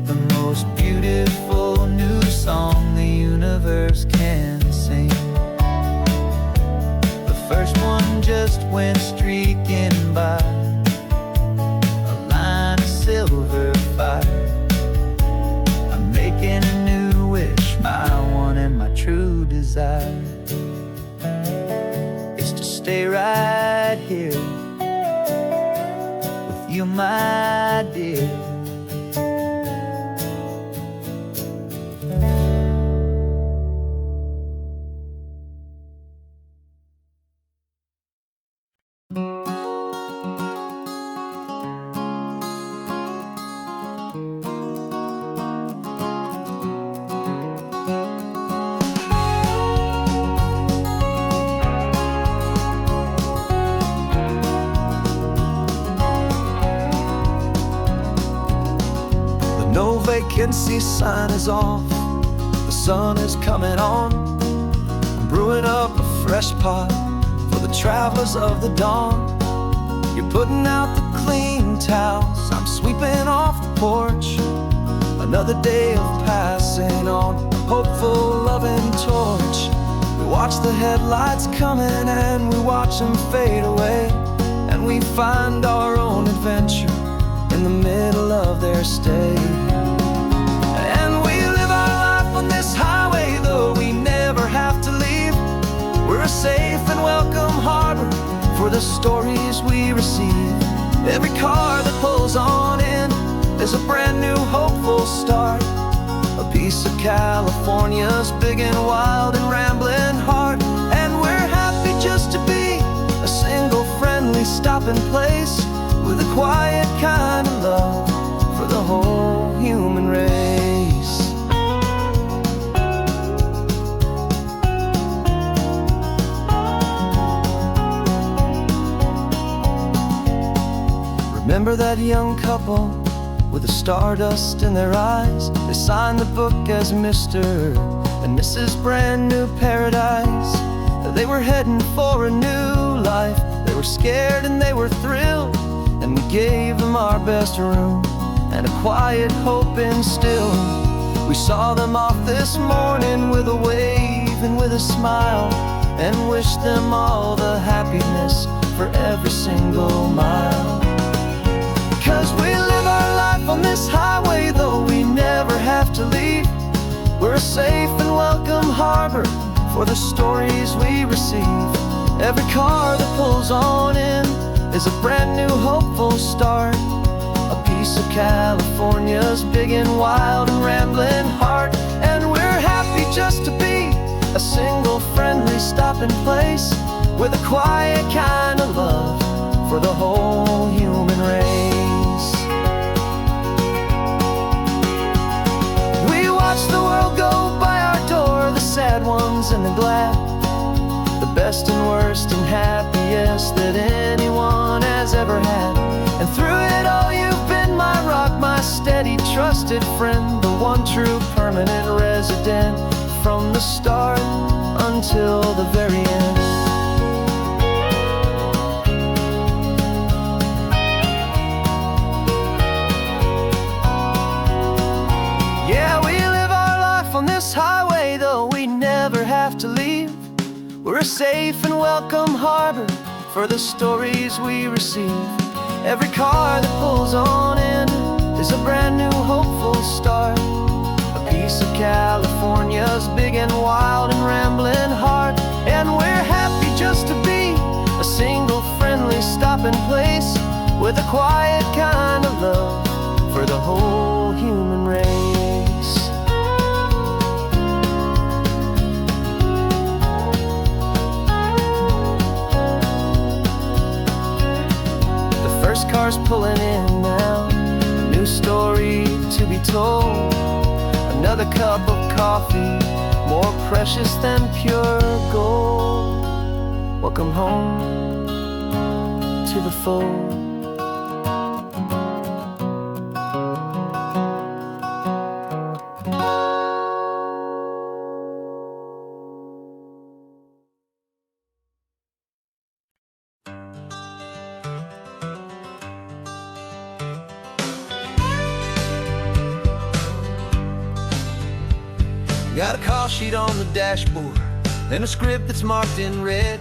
the most beautiful new song the universe can sing. The first one just went streaking by, silver fire. I'm making a new wish, my one and my true desire is to stay right here with you, my dear. No vacancy sign is off, the sun is coming on. I'm brewing up a fresh pot for the travelers of the dawn. You're putting out the clean towels, I'm sweeping off the porch. Another day of passing on, a hopeful, loving torch. We watch the headlights coming and we watch them fade away, and we find our own adventure in the middle of their stay. And we live our life on this highway, though we never have to leave. We're a safe and welcome harbor for the stories we receive. Every car that pulls on in is a brand new hopeful start, a piece of California's big and wild and rambling heart. And we're happy just to be a single friendly stopping place, with a quiet kind of love for the whole human race. Remember that young couple with the stardust in their eyes? They signed the book as Mr. and Mrs. Brand New Paradise. They were heading for a new life. They were scared and they were thrilled, and we gave them our best room and a quiet hope instilled. We saw them off this morning with a wave and with a smile, and wished them all the happiness for every single mile. 'Cause we live our life on this highway, though we never have to leave. We're a safe and welcome harbor for the stories we receive. Every car that pulls on in is a brand new hopeful start, a piece of California's big and wild and rambling heart. And we're happy just to be a single friendly stopping place, with a quiet kind of love for the whole human race. We watch the world go by our door, the sad ones and the glad, the best and worst and happiest that anyone has ever had. And through it all you've been my rock, my steady trusted friend, the one true permanent resident, from the start until the very end. Yeah, we live our life on this highway, though we never have to leave. We're a safe and welcome harbor for the stories we receive. Every car that pulls on in is a brand new hopeful start, a piece of California's big and wild and rambling heart. And we're happy just to be a single friendly stopping place, with a quiet kind of love for the whole human pulling in now. A new story to be told. Another cup of coffee, more precious than pure gold. Welcome home to the fold. Got a call sheet on the dashboard and a script that's marked in red.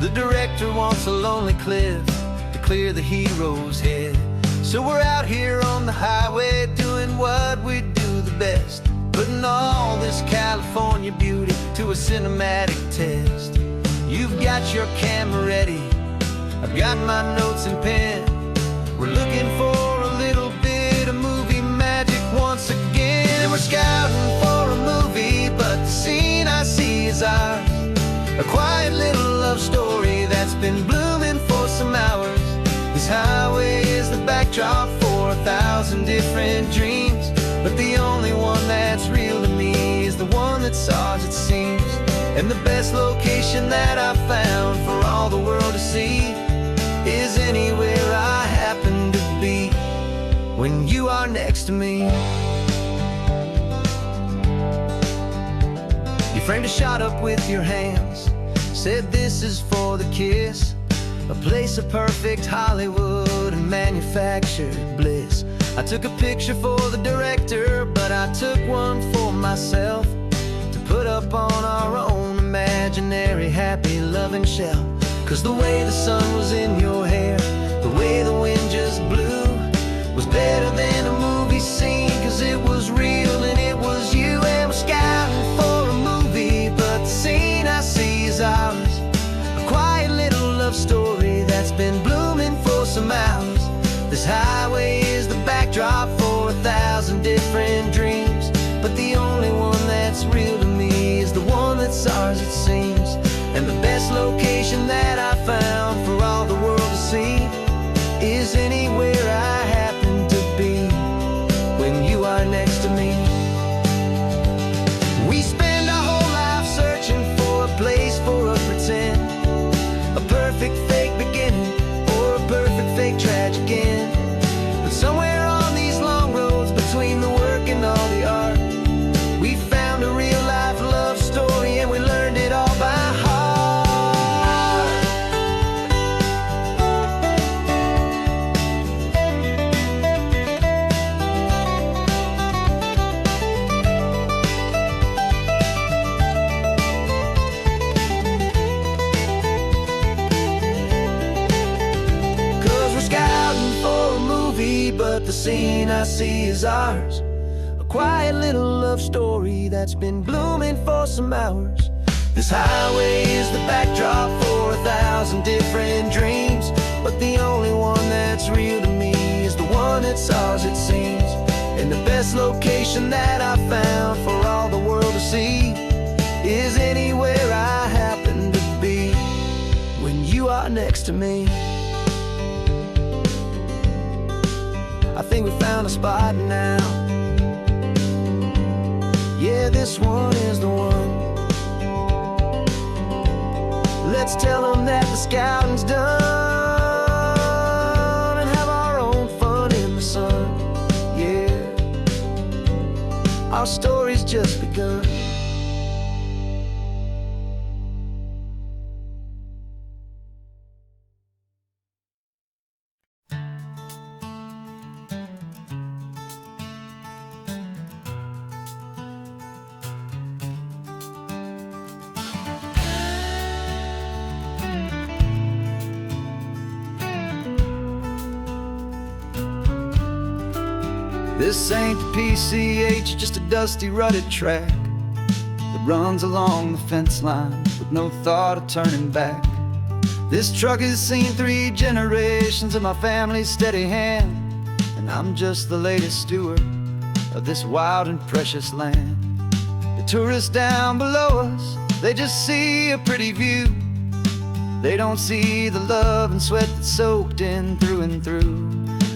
The director wants a lonely cliff to clear the hero's head. So we're out here on the highway doing what we do the best, putting all this California beauty to a cinematic test. You've got your camera ready, I've got my notes and pen. We're looking for a little bit of movie magic once again. And we're scouting for a movie, but the scene I see is ours. A quiet little love story that's been blooming for some hours. This highway is the backdrop for 1,000 different dreams, but the only one that's real to me is the one that's ours, it seems. And the best location that I've found for all the world to see is anywhere I happen to be when you are next to me. You framed a shot up with your hands, said this is for the kiss, a place of perfect Hollywood and manufactured bliss. I took a picture for the director, but I took one for myself to put up on our own imaginary happy loving shelf. Cause the way the sun was in your hair, the way the wind just blew, was better than a movie scene. Cause it was real and it was you. And we're scouting for a movie, but the scene I see is ours. A quiet little love story that's been blooming for some hours. This highway is the backdrop for 1,000 different dreams, but the only one that's real to me is the one that's ours, it seems. And the best location that I found for all the world to see is anywhere I happen to be when you are next to me. We spend our whole life searching for a place for a pretend, a perfect fake beginning or a perfect fake tragic end. But somewhere on these long roads between the work and all the art, we found a real life love story and we learned it all by heart. But the scene I see is ours. A quiet little love story that's been blooming for some hours. This highway is the backdrop for 1,000 different dreams, but the only one that's real to me is the one that's ours, it seems. And the best location that I found for all the world to see is anywhere I happen to be when you are next to me. I think we found a spot now. Yeah, this one is the one. Let's tell them that the scouting's done and have our own fun in the sun. Yeah, our story's just begun. This ain't the PCH, just a dusty, rutted track that runs along the fence line with no thought of turning back. This truck has seen 3 generations of my family's steady hand, and I'm just the latest steward of this wild and precious land. The tourists down below us, they just see a pretty view. They don't see the love and sweat that's soaked in through and through.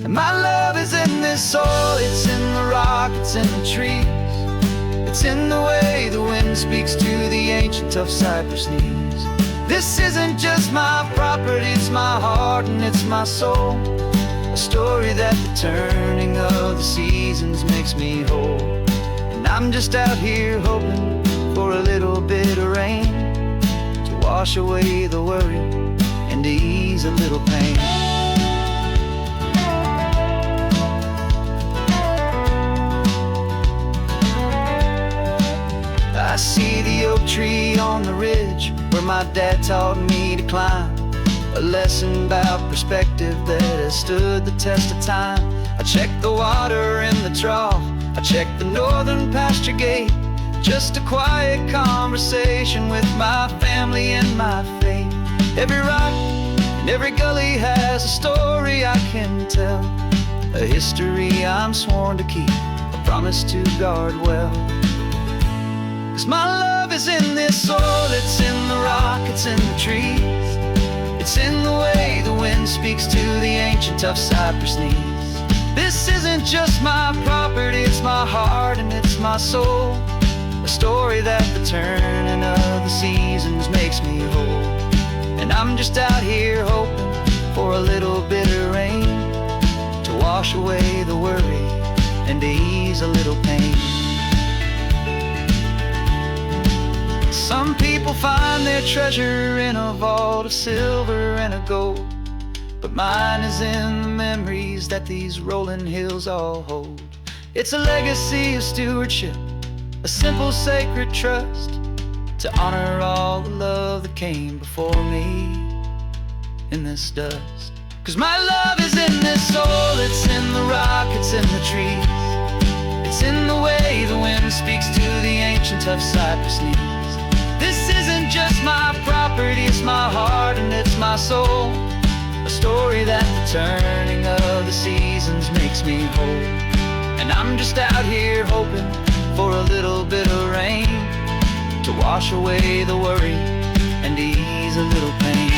And my love is in this soil, it's in the rock, it's in the trees. It's in the way the wind speaks to the ancient tough cypress knees. This isn't just my property, it's my heart and it's my soul. A story that the turning of the seasons makes me whole. And I'm just out here hoping for a little bit of rain to wash away the worry and to ease a little pain. I see the oak tree on the ridge where my dad taught me to climb. A lesson about perspective that has stood the test of time. I check the water in the trough, I check the northern pasture gate. Just a quiet conversation with my family and my faith. Every rock and every gully has a story I can tell, a history I'm sworn to keep, a promise to guard well. 'Cause my love is in this soil, it's in the rock, it's in the trees. It's in the way the wind speaks to the ancient tough cypress knees. This isn't just my property, it's my heart and it's my soul. A story that the turning of the seasons makes me whole. And I'm just out here hoping for a little bit of rain to wash away the worry and to ease a little pain. Some people find their treasure in a vault of silver and of gold, but mine is in the memories that these rolling hills all hold. It's a legacy of stewardship, a simple sacred trust, to honor all the love that came before me in this dust. 'Cause my love is in this soil, it's in the rock, it's in the trees. It's in the way the wind speaks to the ancient tough cypress knees. This isn't just my property, it's my heart and it's my soul. A story that the turning of the seasons makes me whole. And I'm just out here hoping for a little bit of rain to wash away the worry and ease a little pain.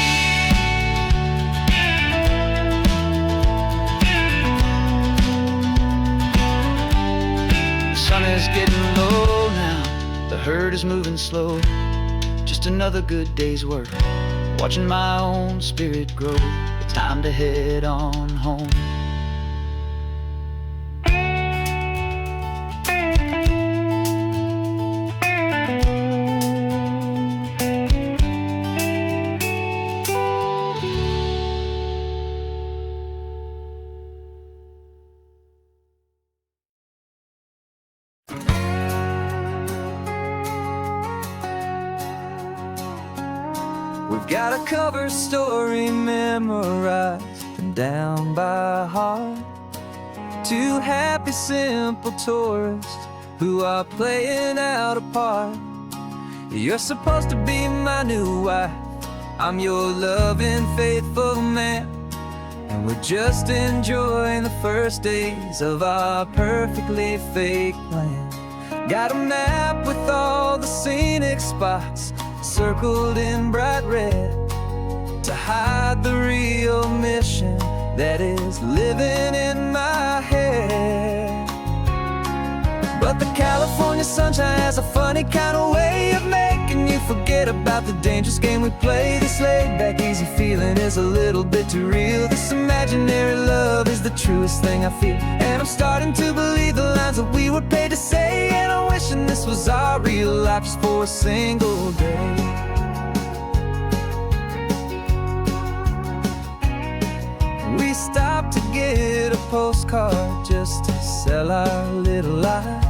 The sun is getting low now, the herd is moving slow. Just another good day's work, watching my own spirit grow. Time to head on home. We've got a cover story memorized and down by heart. Two happy, simple tourists who are playing out a part. You're supposed to be my new wife, I'm your loving, faithful man. And we're just enjoying the first days of our perfectly fake plan. Got a map with all the scenic spots circled in bright red to hide the real mission that is living in my head. But the California sunshine has a funny kind of way of making you forget about the dangerous game we play. This laid back easy feeling is a little bit too real. This imaginary love is the truest thing I feel, and I'm starting to believe the lines that we were paid to say. And I'm wishing this was our real life just for a single day. We stopped to get a postcard just to sell our little lie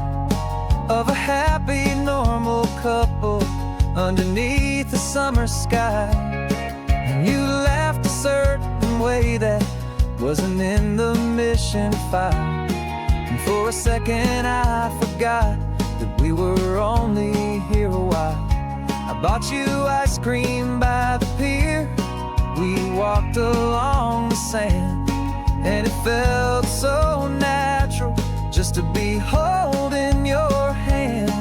of a happy, normal couple underneath the summer sky. And you laughed a certain way that wasn't in the mission file. And for a second I forgot that we were only here a while. I bought you ice cream by the pier. We walked along the sand, and it felt so natural just to be holding your hand.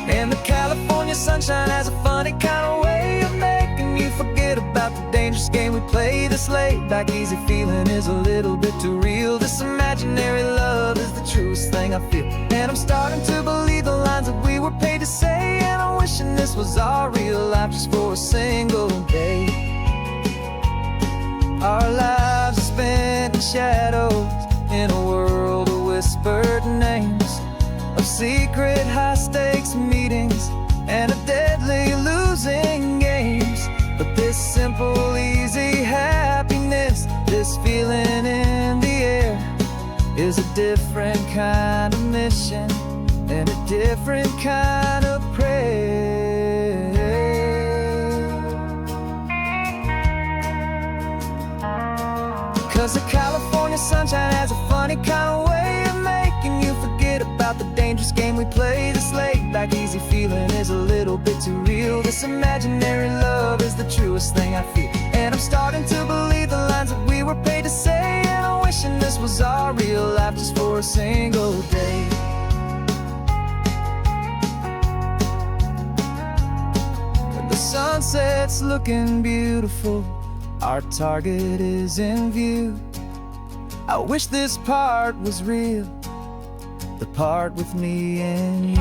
And the California sunshine has a funny kind of way of making you forget about the dangerous dangerous game we play. This laid back easy feeling is a little bit too real. This imaginary love is the truest thing I feel. And I'm starting to believe the lines that we were paid to say. And I'm wishing this was our real life just for a single day. Our lives are spent in shadows, in a world of whispered names, of secret high-stakes meetings, and of deadly losing games. But this simple, easy happiness, this feeling in the air, is a different kind of mission and a different kind of prayer. 'Cause the California sunshine has a funny kind of way of making you forget about the dangerous game we play. This laid back easy feeling is a little bit too real. This imaginary love is the truest thing I feel. And I'm starting to believe the lines that we were paid to say. And I'm wishing this was our real life just for a single day. When the sunset's looking beautiful, our target is in view. I wish this part was real, the part with me and you.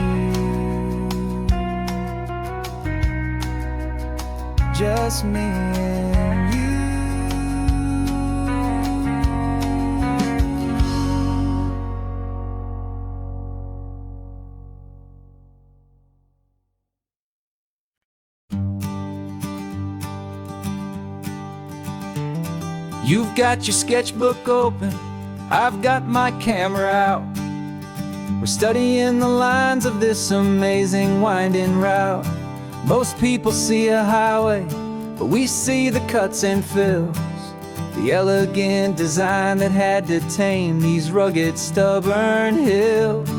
Just me and you. You've got your sketchbook open, I've got my camera out. We're studying the lines of this amazing winding route. Most people see a highway, but we see the cuts and fills, the elegant design that had to tame these rugged, stubborn hills.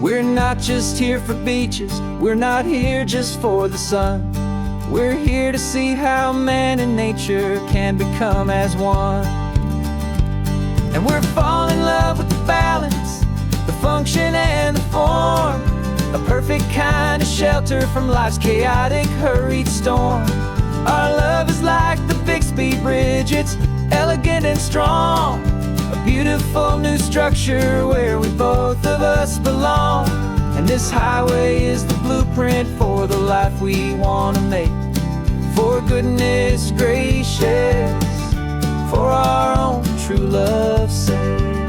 We're not just here for beaches, we're not here just for the sun. We're here to see how man and nature can become as one. And we're falling in love with the balance, the function and the form, a perfect kind of shelter from life's chaotic, hurried storm. Our love is like the Bixby Bridge, it's elegant and strong, a beautiful new structure where we both of us belong. And this highway is the blueprint for the life we want to make. For goodness gracious, for our own true love's sake.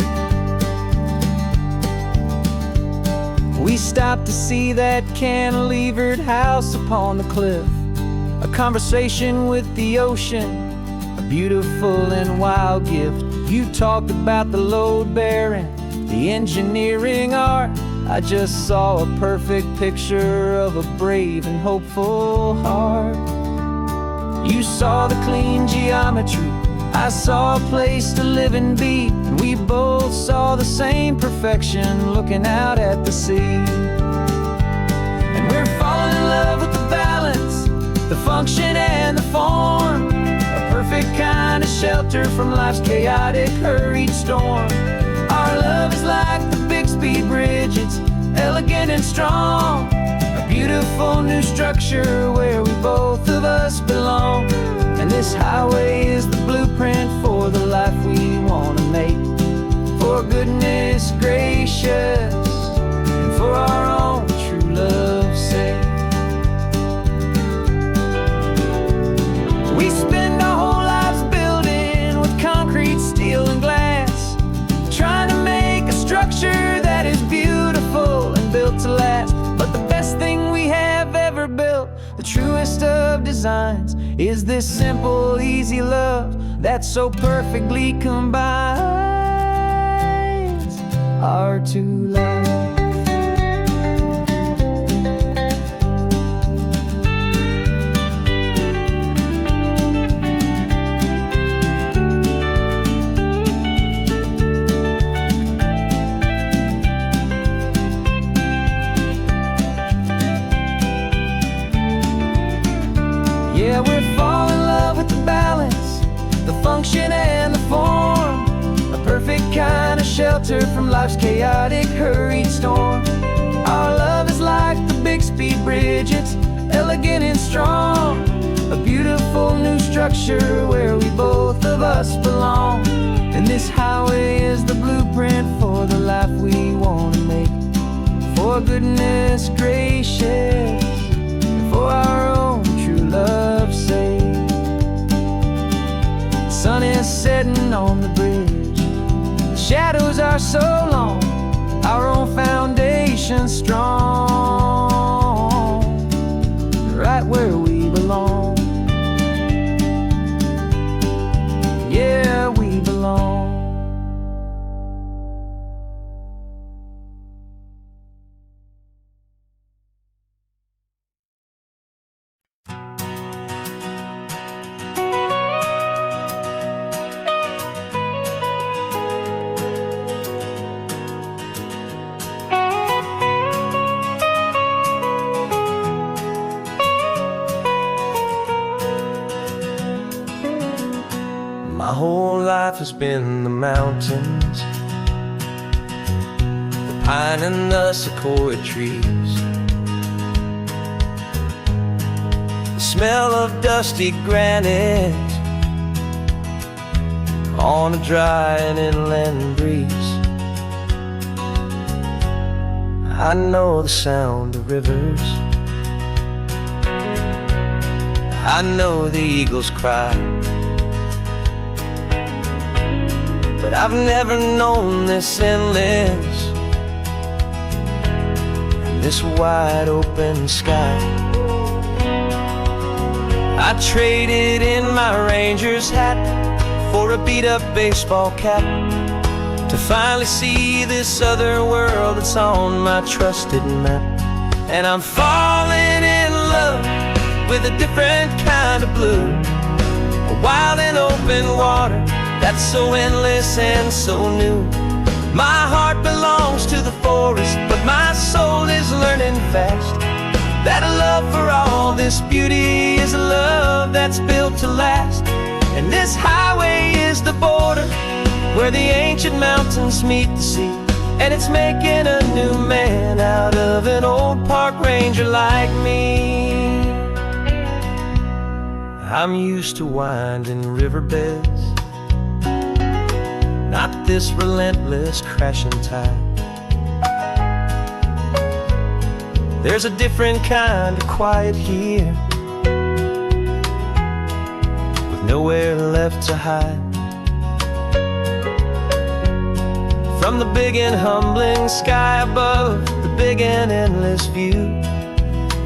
We stopped to see that cantilevered house upon the cliff, a conversation with the ocean, a beautiful and wild gift. You talked about the load bearing, the engineering art. I just saw a perfect picture of a brave and hopeful heart. You saw the clean geometry, I saw a place to live and be, and we both saw the same perfection looking out at the sea. And we're falling in love with the balance, the function and the form, a perfect kind of shelter from life's chaotic, hurried storm. Our love is like the Bixby Bridge, it's elegant and strong, a beautiful new structure where we both of us belong. And this highway is the blueprint for the life we want to make. For goodness gracious, and for our own true love's sake. We spend our whole lives building with concrete, steel, and glass, trying to make a structure that is beautiful and built to last. But the best thing we have ever built, the truest of designs, is this simple, easy love that so perfectly combines our two lives. Yeah, we're falling in love with the balance, the function and the form, a perfect kind of shelter from life's chaotic, hurried storm. Our love is like the Bixby Bridge, it's elegant and strong, a beautiful new structure where we both of us belong. And this highway is the blueprint for the life we want to make. For goodness gracious, for our own true love's sake. The sun is setting on the bridge, the shadows are so long, our own foundation strong, right where we belong. Yeah, we belong. My whole life has been the mountains, the pine and the sequoia trees, the smell of dusty granite on a dry and inland breeze. I know the sound of rivers, I know the eagles cry, but I've never known this endless and this wide open sky. I traded in my ranger's hat for a beat-up baseball cap to finally see this other world that's on my trusted map. And I'm falling in love with a different kind of blue, a wild and open water that's so endless and so new. My heart belongs to the forest, but my soul is learning fast that a love for all this beauty is a love that's built to last. And this highway is the border where the ancient mountains meet the sea, and it's making a new man out of an old park ranger like me. I'm used to winding riverbeds, not this relentless crashing tide. There's a different kind of quiet here, with nowhere left to hide. From the big and humbling sky above, the big and endless view,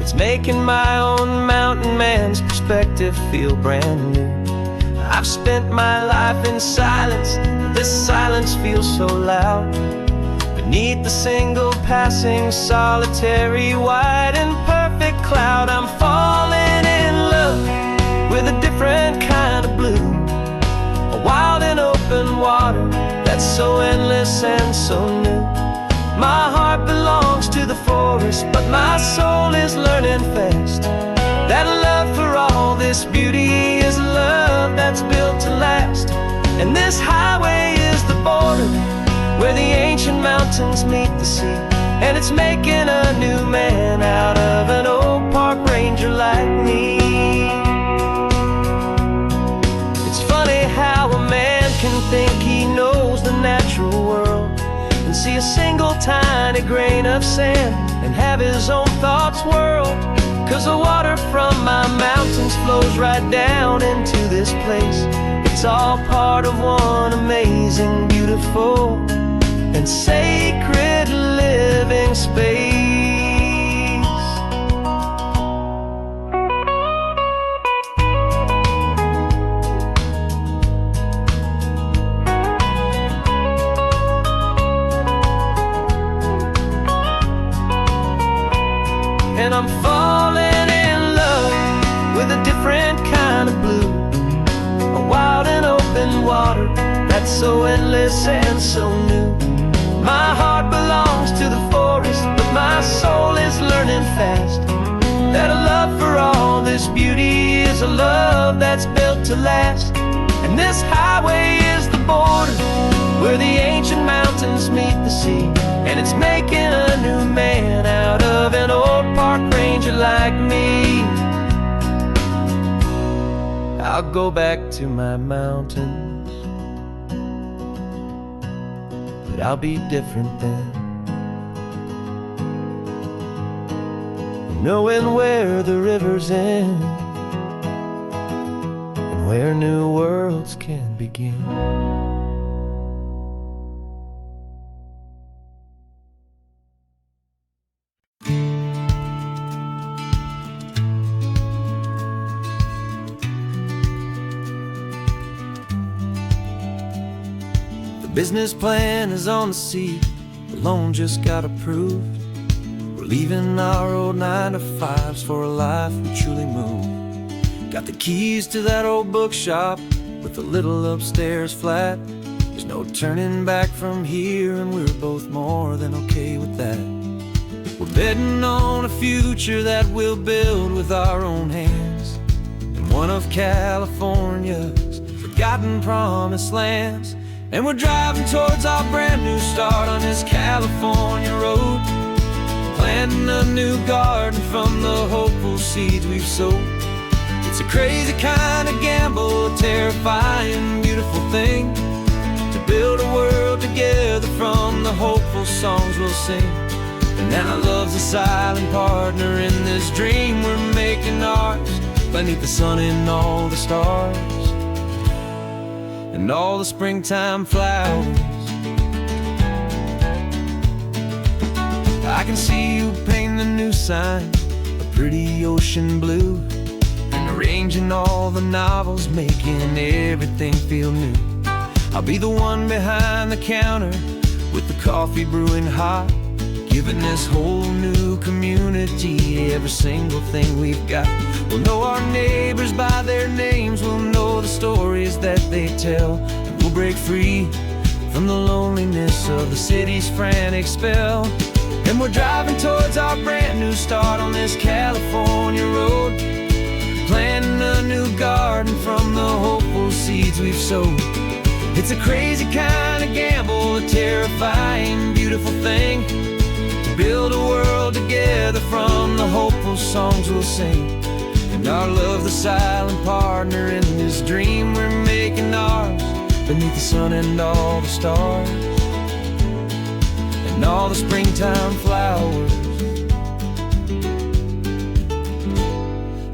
it's making my own mountain man's perspective feel brand new. I've spent my life in silence, this silence feels so loud. Beneath the single passing solitary white and perfect cloud, I'm falling in love with a different kind of blue, a wild and open water that's so endless and so new. My heart belongs to the forest, but my soul is learning fast that a love for all this beauty is a love that's built to last. And this highway is the border where the ancient mountains meet the sea, and it's making a new man out of an old park ranger like me. It's funny how a man can think he knows the natural world and see a single tiny grain of sand and have his own thoughts whirled. 'Cause the water from my mountains flows right down into this place. It's all part of one amazing, beautiful, and sacred living space. And I'm falling in love with a different kind of blue, a wild and open water that's so endless and so new. My heart belongs to the forest, but my soul is learning fast that a love for all this beauty is a love that's built to last. And this highway is the border where the ancient mountains meet the sea, and it's making a new man out of an old park ranger like me. I'll go back to my mountains, but I'll be different then, knowing where the rivers end and where new worlds can begin. The business plan is on the seat, the loan just got approved. We're leaving our old 9-to-5s for a life we truly move. Got the keys to that old bookshop with a little upstairs flat. There's no turning back from here, and we're both more than okay with that. We're betting on a future that we'll build with our own hands, in one of California's forgotten promised lands. And we're driving towards our brand new start on this California road, planting a new garden from the hopeful seeds we've sowed. It's a crazy kind of gamble, a terrifying, beautiful thing, to build a world together from the hopeful songs we'll sing. And now love's a silent partner in this dream we're making ours, beneath the sun and all the stars and all the springtime flowers. I can see you painting the new sign a pretty ocean blue, and arranging all the novels, making everything feel new. I'll be the one behind the counter with the coffee brewing hot, giving this whole new community every single thing we've got. We'll know our neighbors by their names, we'll know the stories that they tell, and we'll break free from the loneliness of the city's frantic spell. And we're driving towards our brand new start on this California road, planting a new garden from the hopeful seeds we've sowed. It's a crazy kind of gamble, a terrifying, beautiful thing, to build a world together from the hopeful songs we'll sing. And our love's the silent partner in this dream we're making ours, beneath the sun and all the stars and all the springtime flowers.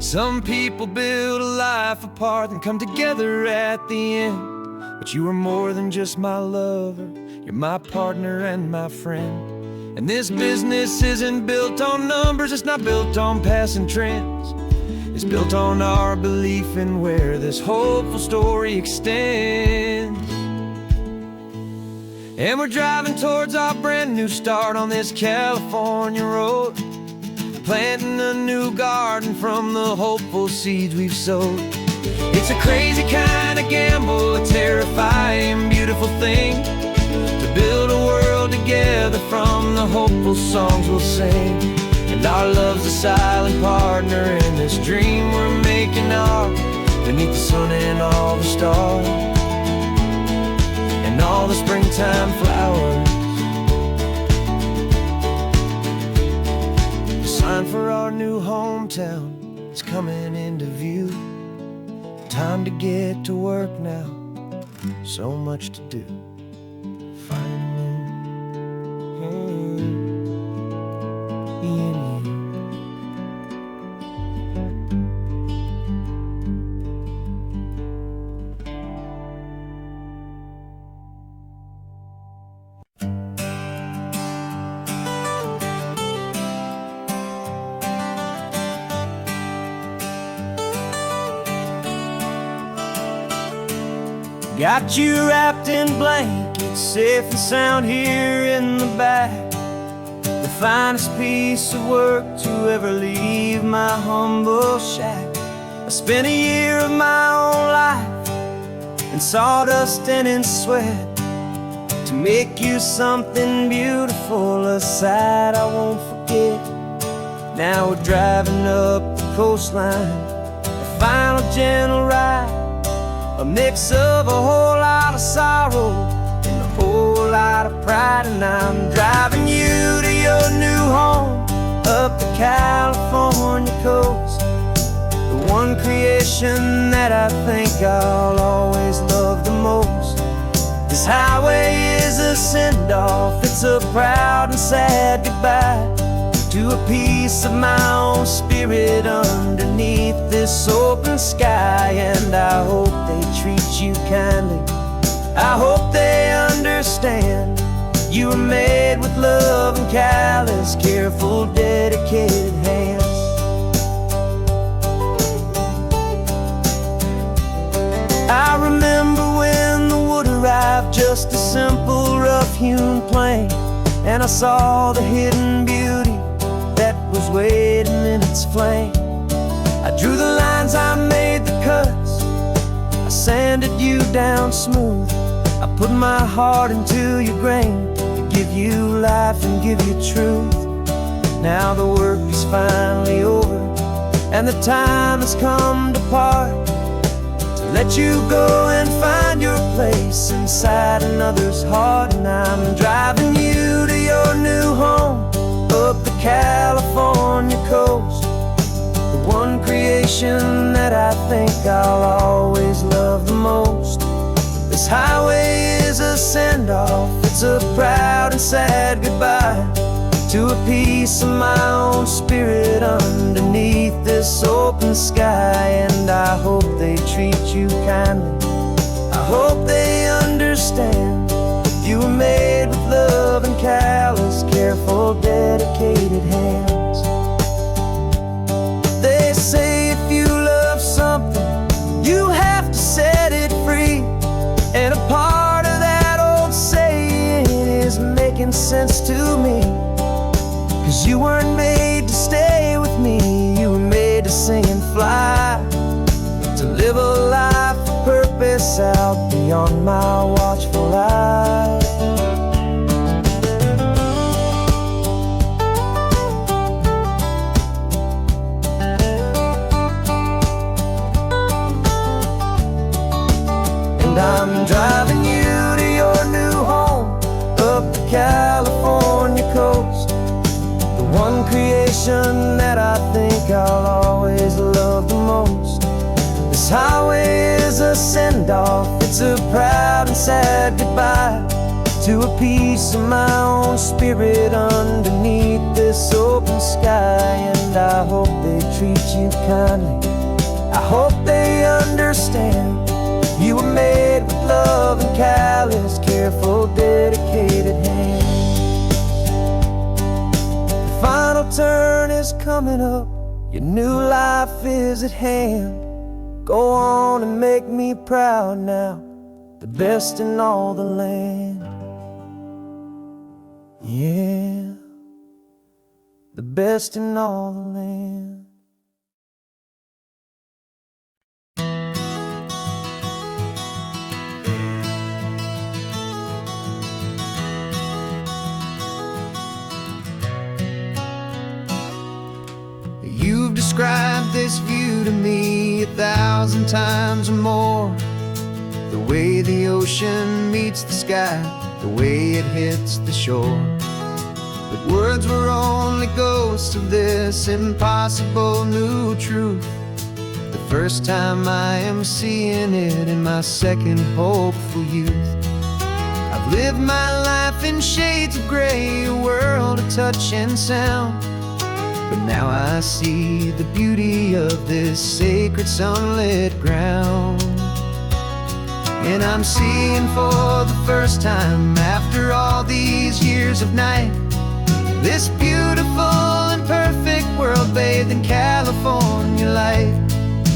Some people build a life apart and come together at the end, but you are more than just my lover, you're my partner and my friend. And this business isn't built on numbers, it's not built on passing trends, it's built on our belief in where this hopeful story extends. And we're driving towards our brand new start on this California road, planting a new garden from the hopeful seeds we've sowed. It's a crazy kind of gamble, a terrifying, beautiful thing, to build a world together from the hopeful songs we'll sing. And our love's a silent partner in this dream we're making ours, beneath the sun and all the stars and all the springtime flowers. The sign for our new hometown is coming into view. Time to get to work now, so much to do. Got you wrapped in blankets, safe and sound here in the back. The finest piece of work to ever leave my humble shack. I spent a year of my own life in sawdust and in sweat to make you something beautiful, a sight I won't forget. Now we're driving up the coastline, a final gentle ride, a mix of a whole lot of sorrow and a whole lot of pride. And I'm driving you to your new home up the California coast, the one one creation that I think I'll always love the most. This highway is a send-off, it's a proud and sad goodbye to a piece of my own spirit underneath this open sky. And I hope they treat you kindly, I hope they understand. You were made with love and callous, careful, dedicated hands. I remember when the wood arrived, just a simple rough-hewn plank, and I saw the hidden beauty that was waiting in its flame. I drew the lines, I made the cuts, I sanded you down smooth. I put my heart into your grain to give you life and give you truth. Now the work is finally over, and the time has come to part, to let you go and find your place inside another's heart. And I'm driving you to your new home up the California coast, the one creation that I think I'll always love the most. This highway is a send-off, it's a proud and sad goodbye to a piece of my own spirit underneath this open sky. And I hope they treat you kindly, I hope they understand. You were made with love and callous, careful, dedicated hands. They say if you love something, you have to set it free. And a part of that old saying is making sense to me. 'Cause you weren't made to stay with me, you were made to sing and fly, to live a life of purpose out beyond my watchful eye. And I'm driving you to your new home up the California coast, the one creation that I think I'll always love the most. This highway is a send-off, it's a proud and sad goodbye to a piece of my own spirit underneath this open sky. And I hope they treat you kindly, I hope they understand. You were made with love and callous, careful, dedicated hands. The final turn is coming up, your new life is at hand. Go on and make me proud now, the best in all the land. Yeah, the best in all the land. You've described this view to me 1,000 times or more, the way the ocean meets the sky, the way it hits the shore. But words were only ghosts of this impossible new truth. The first time I am seeing it in my second hopeful youth. I've lived my life in shades of gray, a world of touch and sound, but now I see the beauty of this sacred sunlit ground. And I'm seeing for the first time, after all these years of night, this beautiful and perfect world bathed in California light.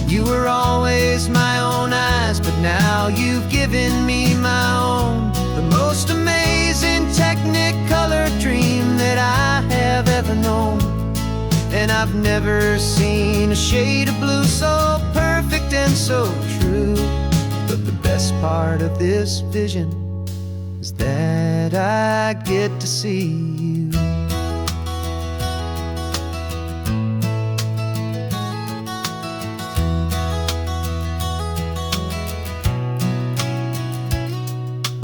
You were always my own eyes, but now you've given me my own, the most amazing technicolor dream that I have ever known. And I've never seen a shade of blue so perfect and so true. But the best part of this vision is that I get to see you.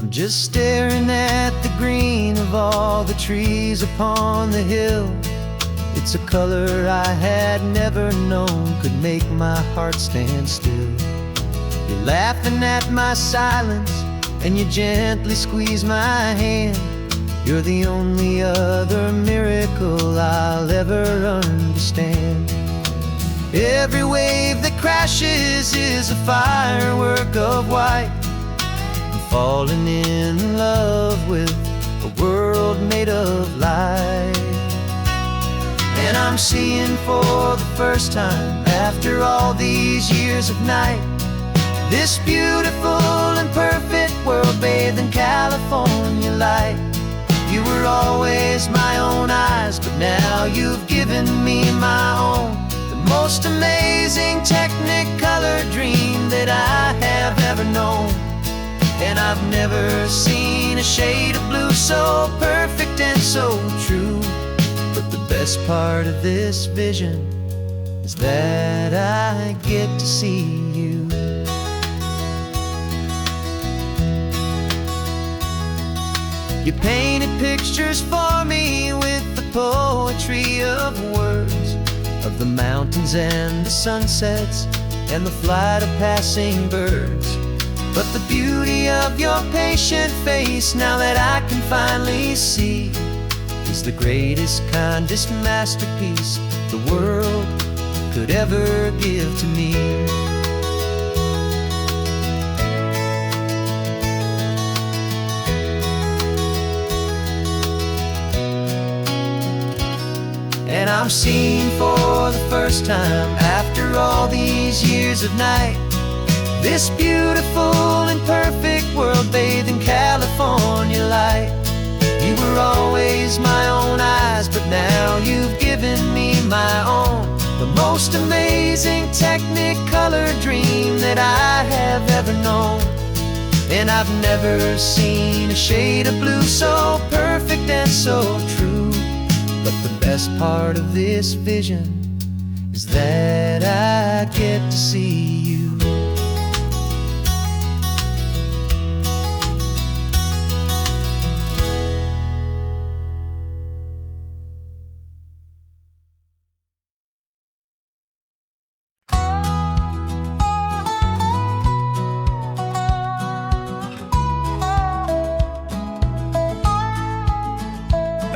I'm just staring at the green of all the trees upon the hill, It's a color I had never known could make my heart stand still. You're laughing at my silence, and you gently squeeze my hand. You're the only other miracle I'll ever understand. Every wave that crashes is a firework of white. I'm falling in love with a world made of light. And I'm seeing for the first time, after all these years of night, this beautiful and perfect world bathed in California light. You were always my own eyes, but now you've given me my own. The most amazing technicolor dream that I have ever known. And I've never seen a shade of blue so perfect and so true. But the best part of this vision is that I get to see you. You painted pictures for me with the poetry of words, of the mountains and the sunsets and the flight of passing birds. But the beauty of your patient face, now that I can finally see, is the greatest, kindest masterpiece the world could ever give to me. And I'm seeing for the first time, after all these years of night, this beautiful and perfect world bathed in California light. You were always my own eyes, but now you've given me my own. The most amazing technicolor dream that I have ever known. And I've never seen a shade of blue so perfect and so true. But the best part of this vision is that I get to see you.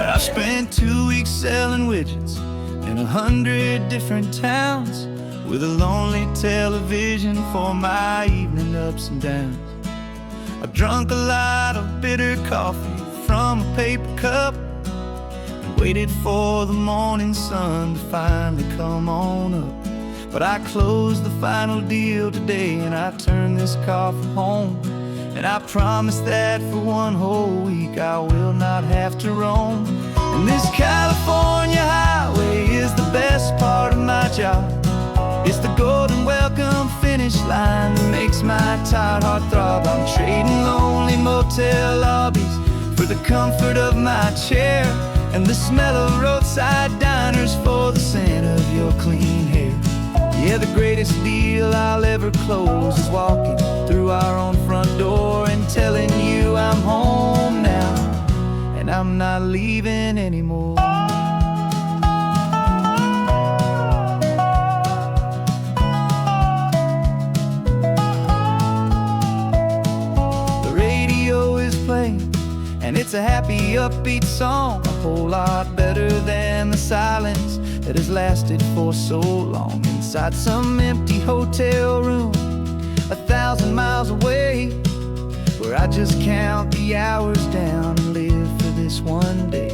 I spent 2 weeks selling widgets in 100 different towns, with a lonely television for my evening ups and downs. I've drunk a lot of bitter coffee from a paper cup, and waited for the morning sun to finally come on up. But I closed the final deal today, and I turned this car from home. And I promise that for one whole week I will not have to roam. And this California highway is the best part of my job. It's the golden welcome finish line that makes my tired heart throb. I'm trading lonely motel lobbies for the comfort of my chair, and the smell of roadside diners for the scent of your clean hair. Yeah, the greatest deal I'll ever close is walking through our own front door and telling you I'm home now, and I'm not leaving anymore. The radio is playing, and it's a happy, upbeat song, a whole lot better than the silence that has lasted for so long. Inside some empty hotel room 1,000 miles away, where I just count the hours down and live for this one day.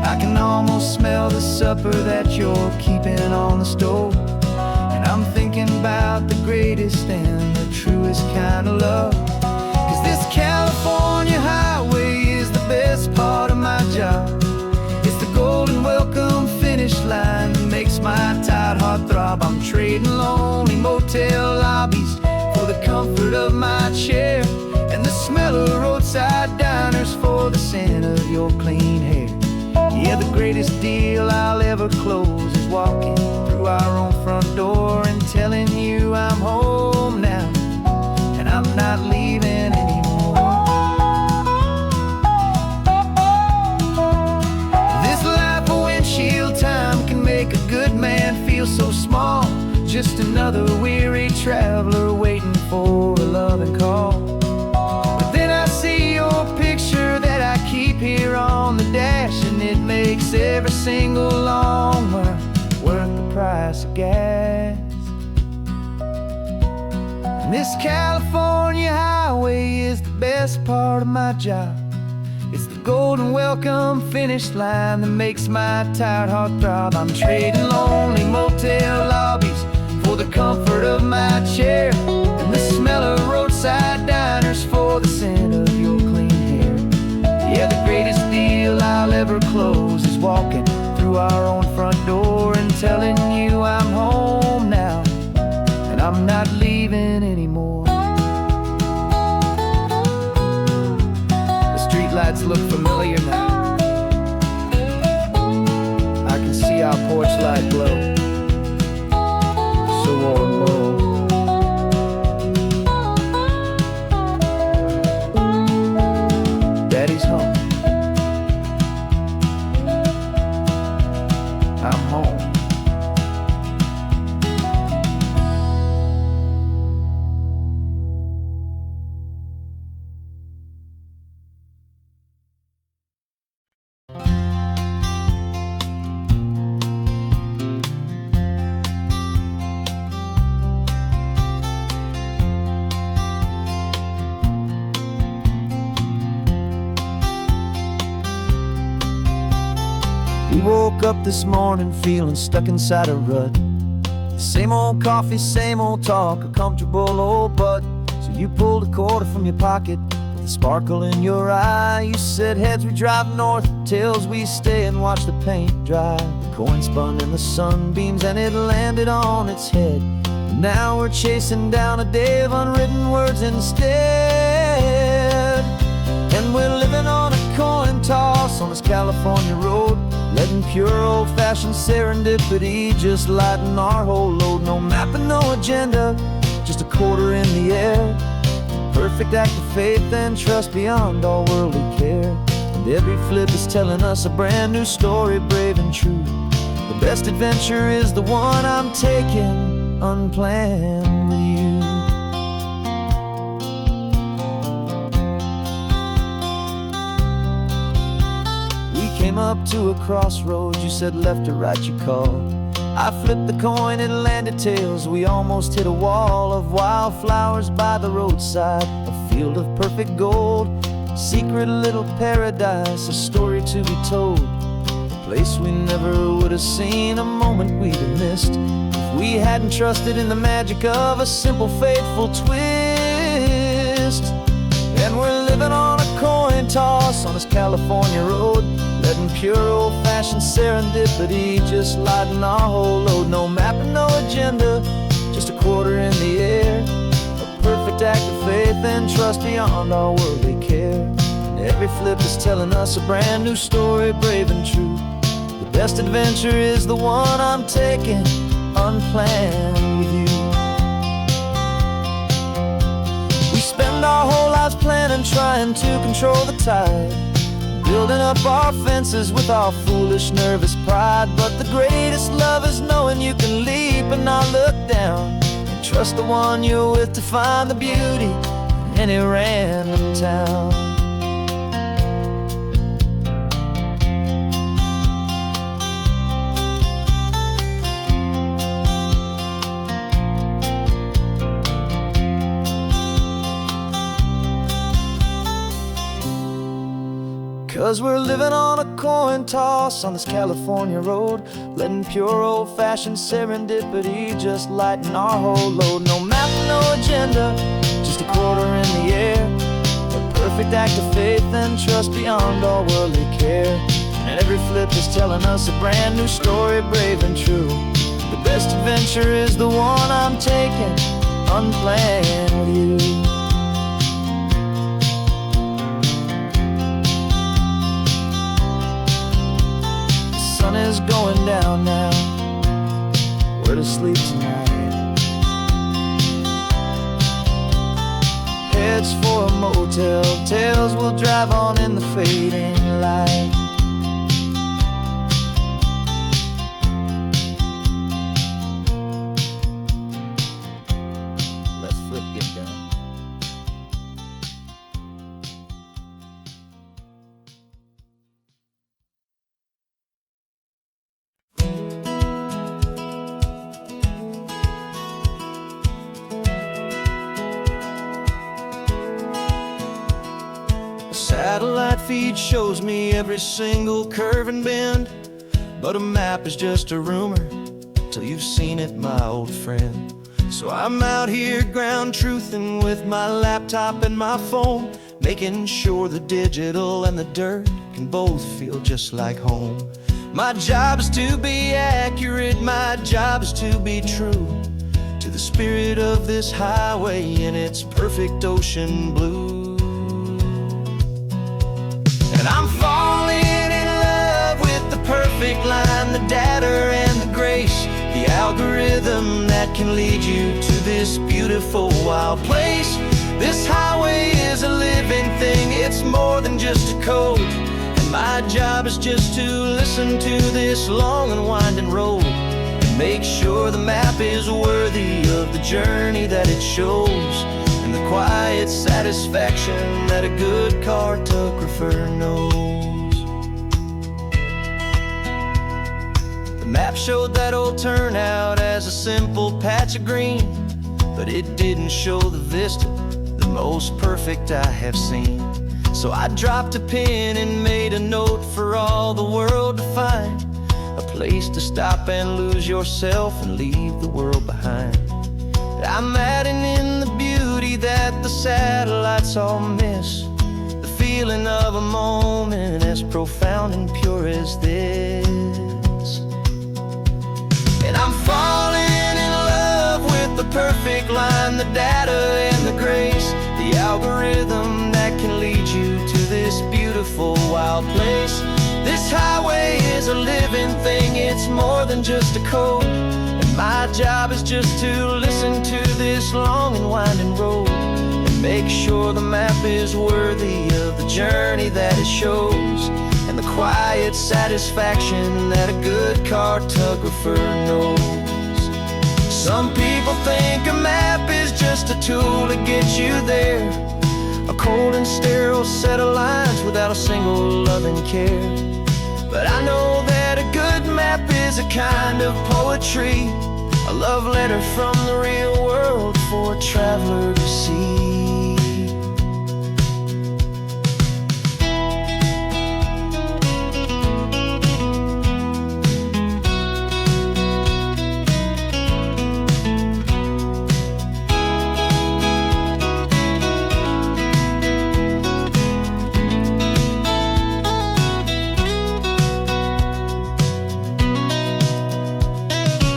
I can almost smell the supper that you're keeping on the stove, and I'm thinking about the greatest and the truest kind of love. 'Cause this California highway is the best part of my job. It's the golden welcome finish line that makes my tired heart throb. I'm trading lonely motel lobbies for the comfort of my chair, and the smell of roadside diners for the scent of your clean hair. Yeah, the greatest deal I'll ever close is walking through our own front door and telling you I'm home now, and I'm not leaving anymore. This life a windshield time can feel so small, just another weary traveler waiting for a loving call. But then I see your picture that I keep here on the dash, and it makes every single long mile worth the price of gas. And this California highway is the best part of my job. It's the golden welcome finish line that makes my tired heart throb. I'm trading lonely motel lobbies for the comfort of my chair, and the smell of roadside diners for the scent of your clean hair. Yeah, the greatest deal I'll ever close is walking through our own front door and telling you I'm home now, and I'm not leaving anymore. The streetlights look familiar now. I can see our porch light glow, so warm and low. Daddy's home. I'm home. We woke up this morning feeling stuck inside a rut. Same old coffee, same old talk, a comfortable old butt. So you pulled a quarter from your pocket with a sparkle in your eye. You said, heads we drive north, tails we stay and watch the paint dry. The coin spun in the sunbeams and it landed on its head. And now we're chasing down a day of unwritten words instead. And we're living on a coin toss on this California road, letting pure old-fashioned serendipity just lighten our whole load. No map and no agenda, just a quarter in the air. Perfect act of faith and trust beyond all worldly care. And every flip is telling us a brand new story, brave and true. The best adventure is the one I'm taking unplanned with you. Came up to a crossroads, you said left or right you called. I flipped the coin, it landed tails. We almost hit a wall of wildflowers by the roadside, a field of perfect gold, secret little paradise, a story to be told. A place we never would have seen, a moment we'd have missed if we hadn't trusted in the magic of a simple faithful twist. And we're living on a coin toss on this California road, letting pure old-fashioned serendipity just lighten our whole load. No map and no agenda, just a quarter in the air. A perfect act of faith and trust beyond all worldly care. And every flip is telling us a brand new story, brave and true. The best adventure is the one I'm taking unplanned with you. We spend our whole lives planning, trying to control the tide, building up our fences with our foolish, nervous pride. But the greatest love is knowing you can leap and not look down, and trust the one you're with to find the beauty in any random town. 'Cause we're living on a coin toss on this California road, letting pure old-fashioned serendipity just lighten our whole load. No map, no agenda, just a quarter in the air. A perfect act of faith and trust beyond all worldly care. And every flip is telling us a brand new story, brave and true. The best adventure is the one I'm taking unplanned with you. The sun is going down now, we're to sleep tonight. Heads for a motel, tails will drive on in the fading light. feed shows me every single curve and bend, but a map is just a rumor till you've seen it, my old friend. So I'm out here ground truthing with my laptop and my phone, making sure the digital and the dirt can both feel just like home. My job is to be accurate, my job is to be true to the spirit of this highway in its perfect ocean blue. And I'm falling in love with the perfect line, the data and the grace, the algorithm that can lead you to this beautiful wild place. This highway is a living thing, it's more than just a code. And my job is just to listen to this long and winding road and make sure the map is worthy of the journey that it shows, and the quiet satisfaction that a good cartographer knows. The map showed that old turnout as a simple patch of green, but it didn't show the vista, the most perfect I have seen. So I dropped a pin and made a note for all the world to find, a place to stop and lose yourself and leave the world behind. I'm adding in the beauty that the satellites all miss, the feeling of a moment as profound and pure as this. And I'm falling in love with the perfect line, the data and the grace, the algorithm that can lead you to this beautiful wild place. This highway is a living thing, it's more than just a code. And my job is just to listen to this long and winding road and make sure the map is worthy of the journey that it shows, and the quiet satisfaction that a good cartographer knows. Some people think a map is just a tool to get you there, a cold and sterile set of lines without a single loving care. But I know that a good map is a kind of poetry, a love letter from the real world for a traveler to see.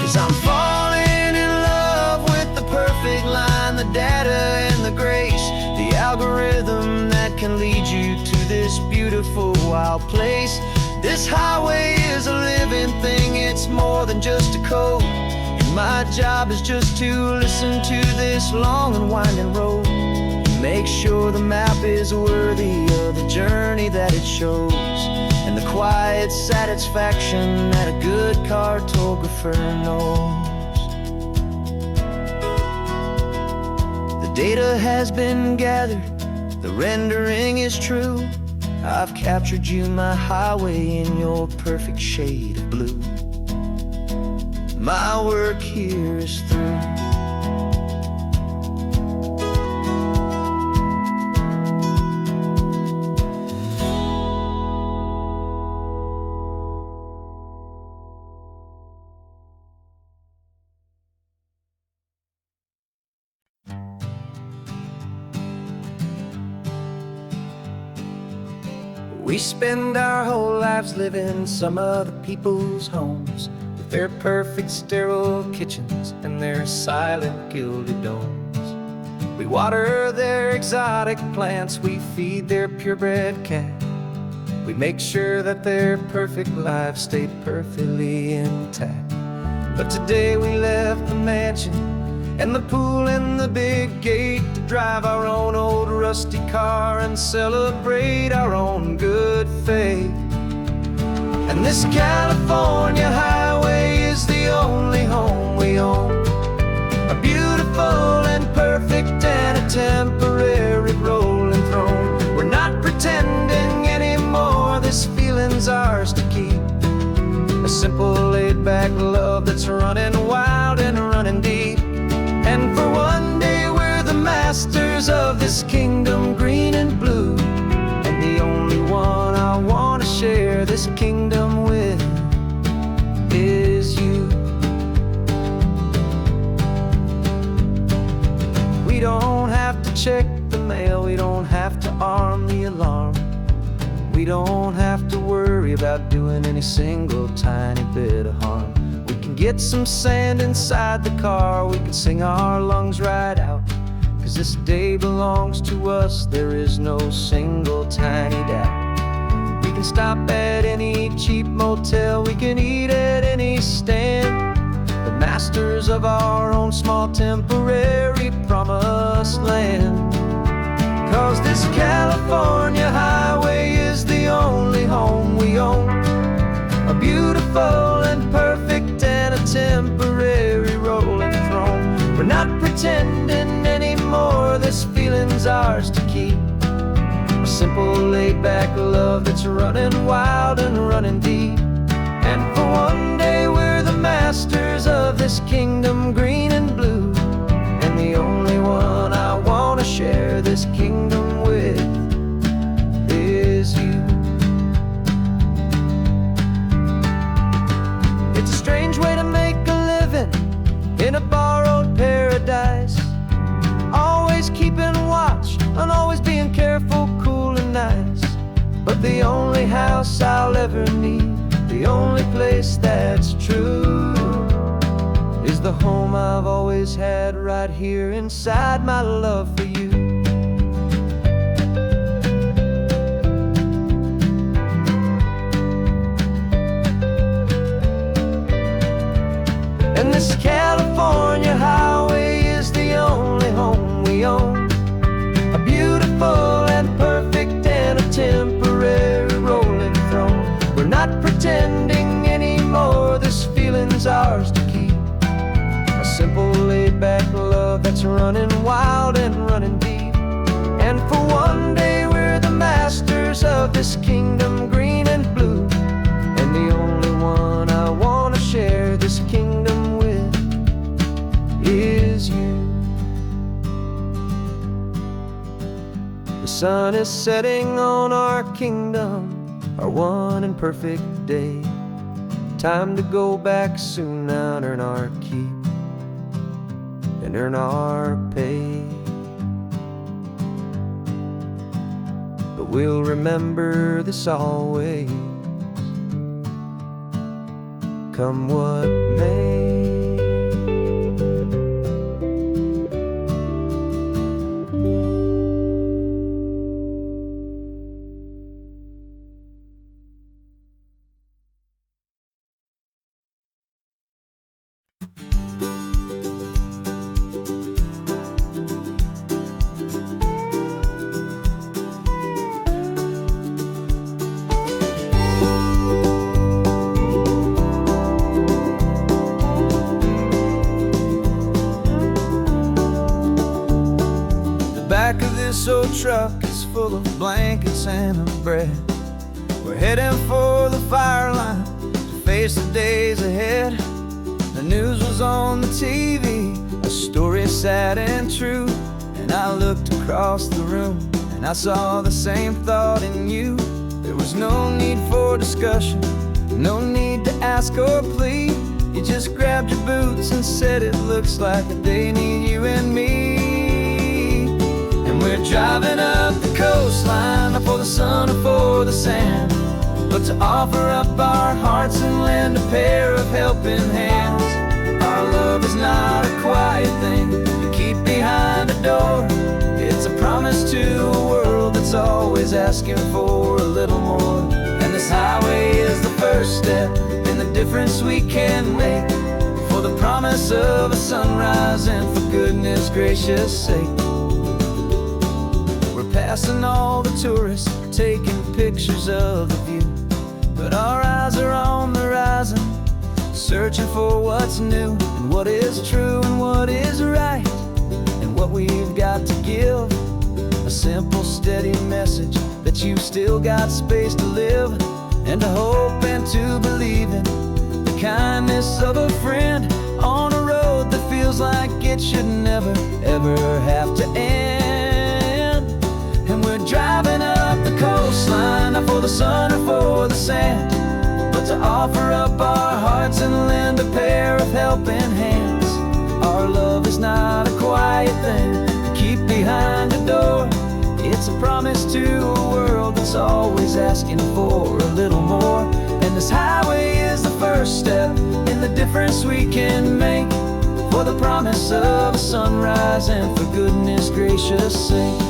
'Cause I'm falling in love with the perfect line, the data and the grace, the algorithm that can lead you to this beautiful wild place. This highway is a living thing, it's more than just a code. And my job is just to listen to this long and winding road and make sure the map is worthy of the journey that it shows, and the quiet satisfaction that a good cartographer knows. The data has been gathered, the rendering is true. I've captured you, my highway, in your perfect shade of blue. My work here is through. We spend our whole lives living some other people's homes, with their perfect sterile kitchens and their silent gilded domes. We water their exotic plants, we feed their purebred cat. We make sure that their perfect lives stay perfectly intact. But today we left the mansion and the pool and the big gate to drive our own old rusty car and celebrate our own good faith. And this California highway is the only home we own, a beautiful and perfect and a temporary rolling throne. We're not pretending anymore, this feeling's ours to keep, a simple laid-back love that's running wild and running deep. And for one day we're the masters of this kingdom green and blue, and the only one kingdom with is you. We don't have to check the mail, we don't have to arm the alarm. We don't have to worry about doing any single tiny bit of harm. We can get some sand inside the car, we can sing our lungs right out. 'Cause this day belongs to us, there is no single tiny doubt. We can stop at any cheap motel, we can eat at any stand. The masters of our own small temporary promised land. 'Cause this California highway is the only home we own. A beautiful and perfect and a temporary rolling throne. We're not pretending anymore, this feeling's ours to keep. A simple laid-back love that's running wild and running deep. And for one day we're the masters of this kingdom green and blue. And the only one I want to share this kingdom with is you. It's a strange way to make a living in a borrowed paradise. Always keeping watch and always being careful, cool and nice. But the only house I'll ever need, the only place that's true, is the home I've always had right here inside my love for you. And this California highway is the only home we own. A beautiful and perfect and a temporary rolling throne. We're not pretending anymore, this feeling's ours to keep. A simple laid-back love that's running wild and running deep. And for one day we're the masters of this kingdom green and blue. And the only one I want to share this kingdom with is you. The sun is setting on our kingdom, our one and perfect day. Time to go back soon now and earn our keep and earn our pay. But we'll remember this always, come what may. Back of this old truck is full of blankets and of bread. We're heading for the fire line to face the days ahead. The news was on the TV, a story sad and true. And I looked across the room and I saw the same thought in you. There was no need for discussion, no need to ask or plead. You just grabbed your boots and said it looks like a day need you and me. We're driving up the coastline, not for the sun or for the sand, but to offer up our hearts and lend a pair of helping hands. Our love is not a quiet thing to keep behind a door. It's a promise to a world that's always asking for a little more. And this highway is the first step in the difference we can make, for the promise of a sunrise and for goodness gracious sake. Passing all the tourists, taking pictures of the view, but our eyes are on the horizon, searching for what's new and what is true and what is right, and what we've got to give. A simple, steady message that you've still got space to live, and to hope and to believe in the kindness of a friend on a road that feels like it should never, ever have to end. And we're driving up the coastline, not for the sun or for the sand, offer up our hearts and lend a pair of helping hands. Our love is not a quiet thing to keep behind a door. It's a promise to a world that's always asking for a little more. And this highway is the first step in the difference we can make, for the promise of a sunrise and for goodness gracious sake.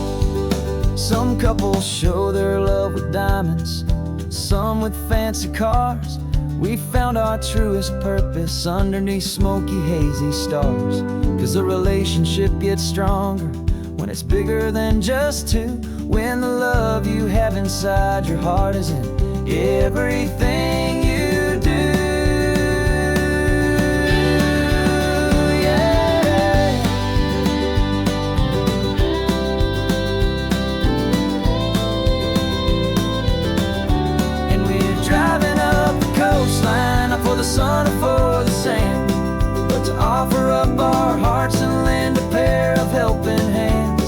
Some couples show their love with diamonds, some with fancy cars. We found our truest purpose underneath smoky, hazy stars. 'Cause a relationship gets stronger when it's bigger than just two, when the love you have inside your heart is in everything you do. Yeah. And we're driving up the coastline, not for the sun or for the sand, but to offer up our hearts and lend a pair of helping hands.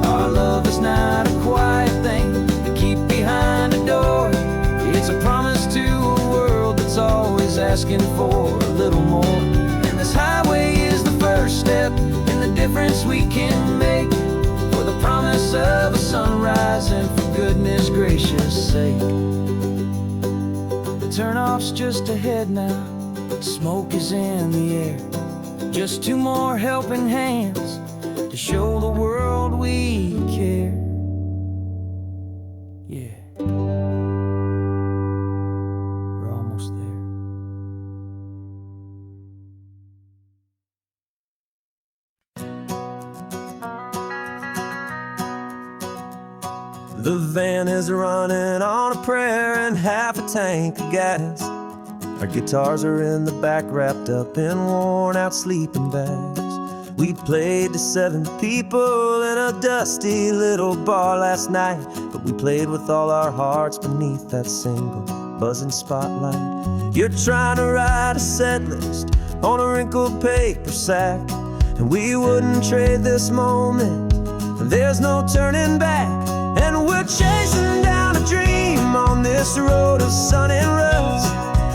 Our love is not a quiet thing to keep behind a door. It's a promise to a world that's always asking for a little more. And this highway is the first step in the difference we can make, for the promise of a sunrise and for goodness gracious sake. The turnoff's just ahead now, smoke is in the air. Just two more helping hands to show the world we care. Yeah. We're almost there. The van is running on a prayer and half a tank of gas. Our guitars are in the back, wrapped up in worn-out sleeping bags. We played to 7 people in a dusty little bar last night, but we played with all our hearts beneath that single buzzing spotlight. You're trying to write a set list on a wrinkled paper sack, and we wouldn't trade this moment. There's no turning back, and we're chasing down a dream on this road of sun and rust,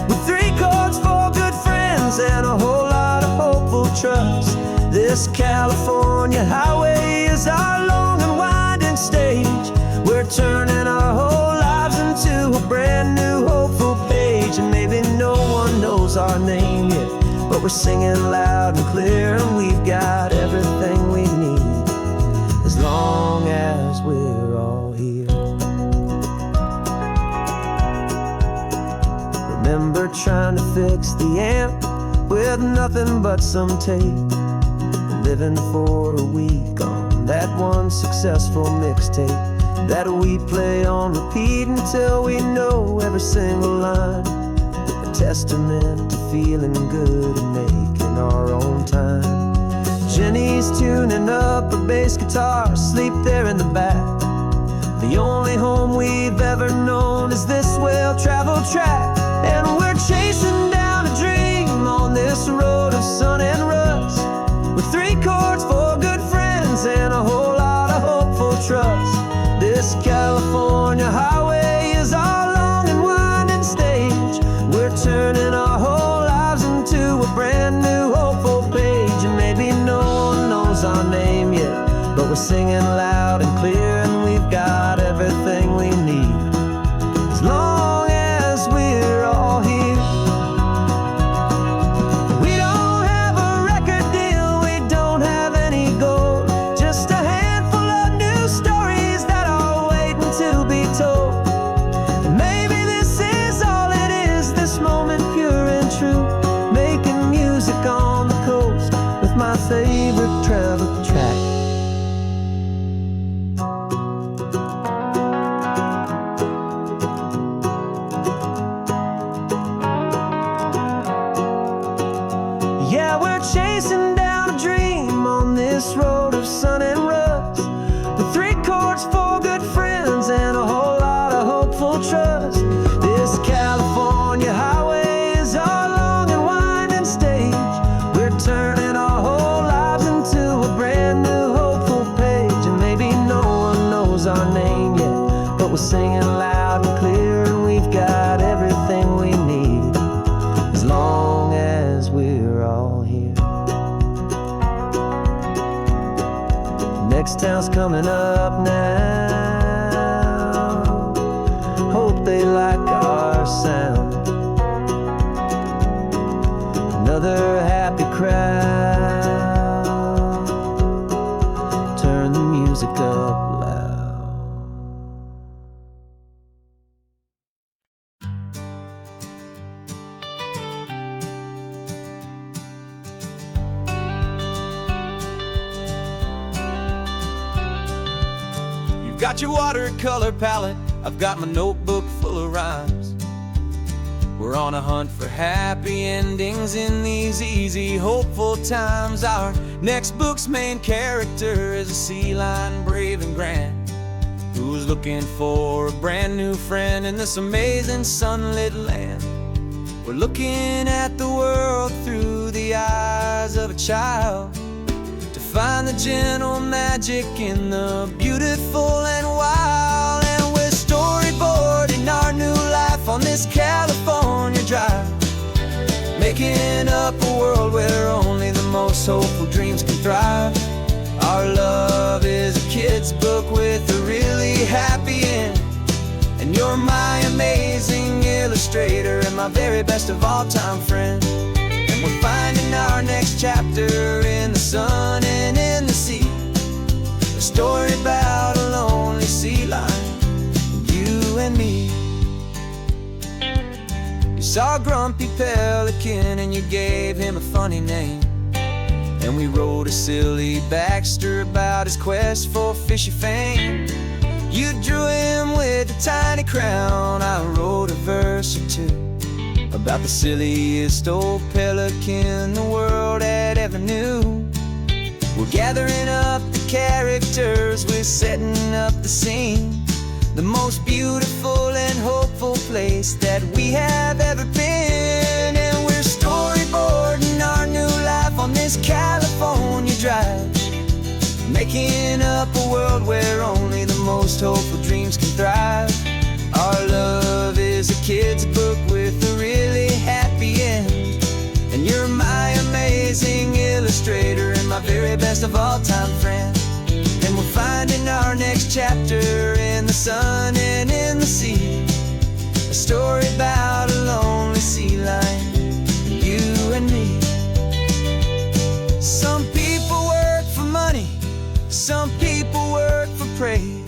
with 3 chords for good friends and a whole lot of hopeful trust. This California highway is our long and winding stage. We're turning our whole lives into a brand new hopeful page. And maybe no one knows our name yet, but we're singing loud and clear, and we've got everything we need, as long as we're all here. Remember trying to fix the amp with nothing but some tape, living for a week on that one successful mixtape that we play on repeat until we know every single line. A testament to feeling good and making our own time. Jenny's tuning up her bass guitar, asleep there in the back. The only home we've ever known is this well-traveled track, and we're chasing down a dream on this road of sun and rust, with 3 chords for good friends and a whole lot of hopeful trust. This California highway is our long and winding stage. We're turning our whole lives into a brand new hopeful page. And maybe no one knows our name yet, but we're singing loud and clear, and we've got everything we need, as long as we're all here. Favorite travel track. town's coming up now. Hope they like our sound. Another happy crowd. Turn the music up loud. You've got your watercolor palette, I've got my notebook full of rhymes. We're on a hunt for happy endings in these easy, hopeful times. Our next book's main character is a sea lion, brave and grand, who's looking for a brand new friend in this amazing sunlit land. We're looking at the world through the eyes of a child, to find the gentle magic in the beautiful and wild. And we're storyboarding our new life on this California drive, making up a world where only the most hopeful dreams can thrive. Our love is a kid's book with a really happy end, and you're my amazing illustrator and my very best of all-time friend. And we're finding our next chapter in the sun and in the sea, a story about a lonely sea lion, you and me. You saw a grumpy pelican and you gave him a funny name, and we wrote a silly Baxter about his quest for fishy fame. You drew him with a tiny crown, I wrote a verse or two about the silliest old pelican the world had ever knew. We're gathering up the characters, we're setting up the scene, the most beautiful and hopeful place that we have ever been. And we're storyboarding our new life on this California drive, making up a world where only the most hopeful dreams can thrive. Our love is a kid's book with a really happy end, and you're my amazing illustrator and my very best of all-time friend. And we're finding our next chapter in the sun and in the sea, a story about a lonely sea lion, you and me. Some people work for money, some people work for praise.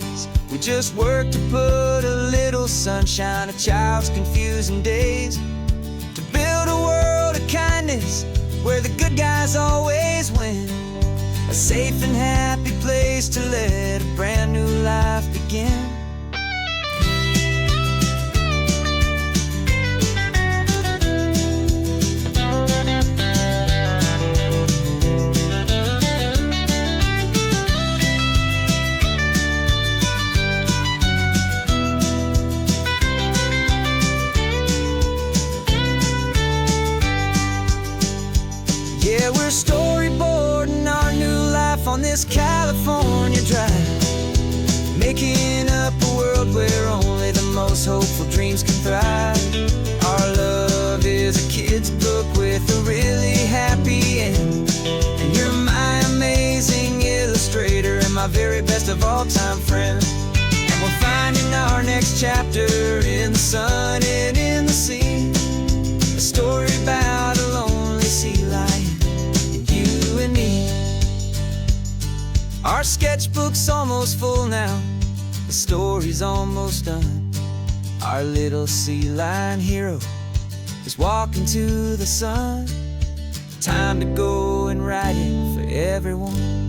We just work to put a little sunshine in a child's confusing days, to build a world of kindness where the good guys always win, a safe and happy place to let a brand new life begin. Yeah, we're storyboarding our new life on this California drive, making up a world where only the most hopeful dreams can thrive. Our love is a kid's book with a really happy end, and you're my amazing illustrator and my very best of all-time friend. And we're finding our next chapter in the sun and in the sea, a story about a lonely sea lion, you and me. Our sketchbook's almost full now, the story's almost done. Our little sea lion hero is walking to the sun. Time to go and write it for everyone.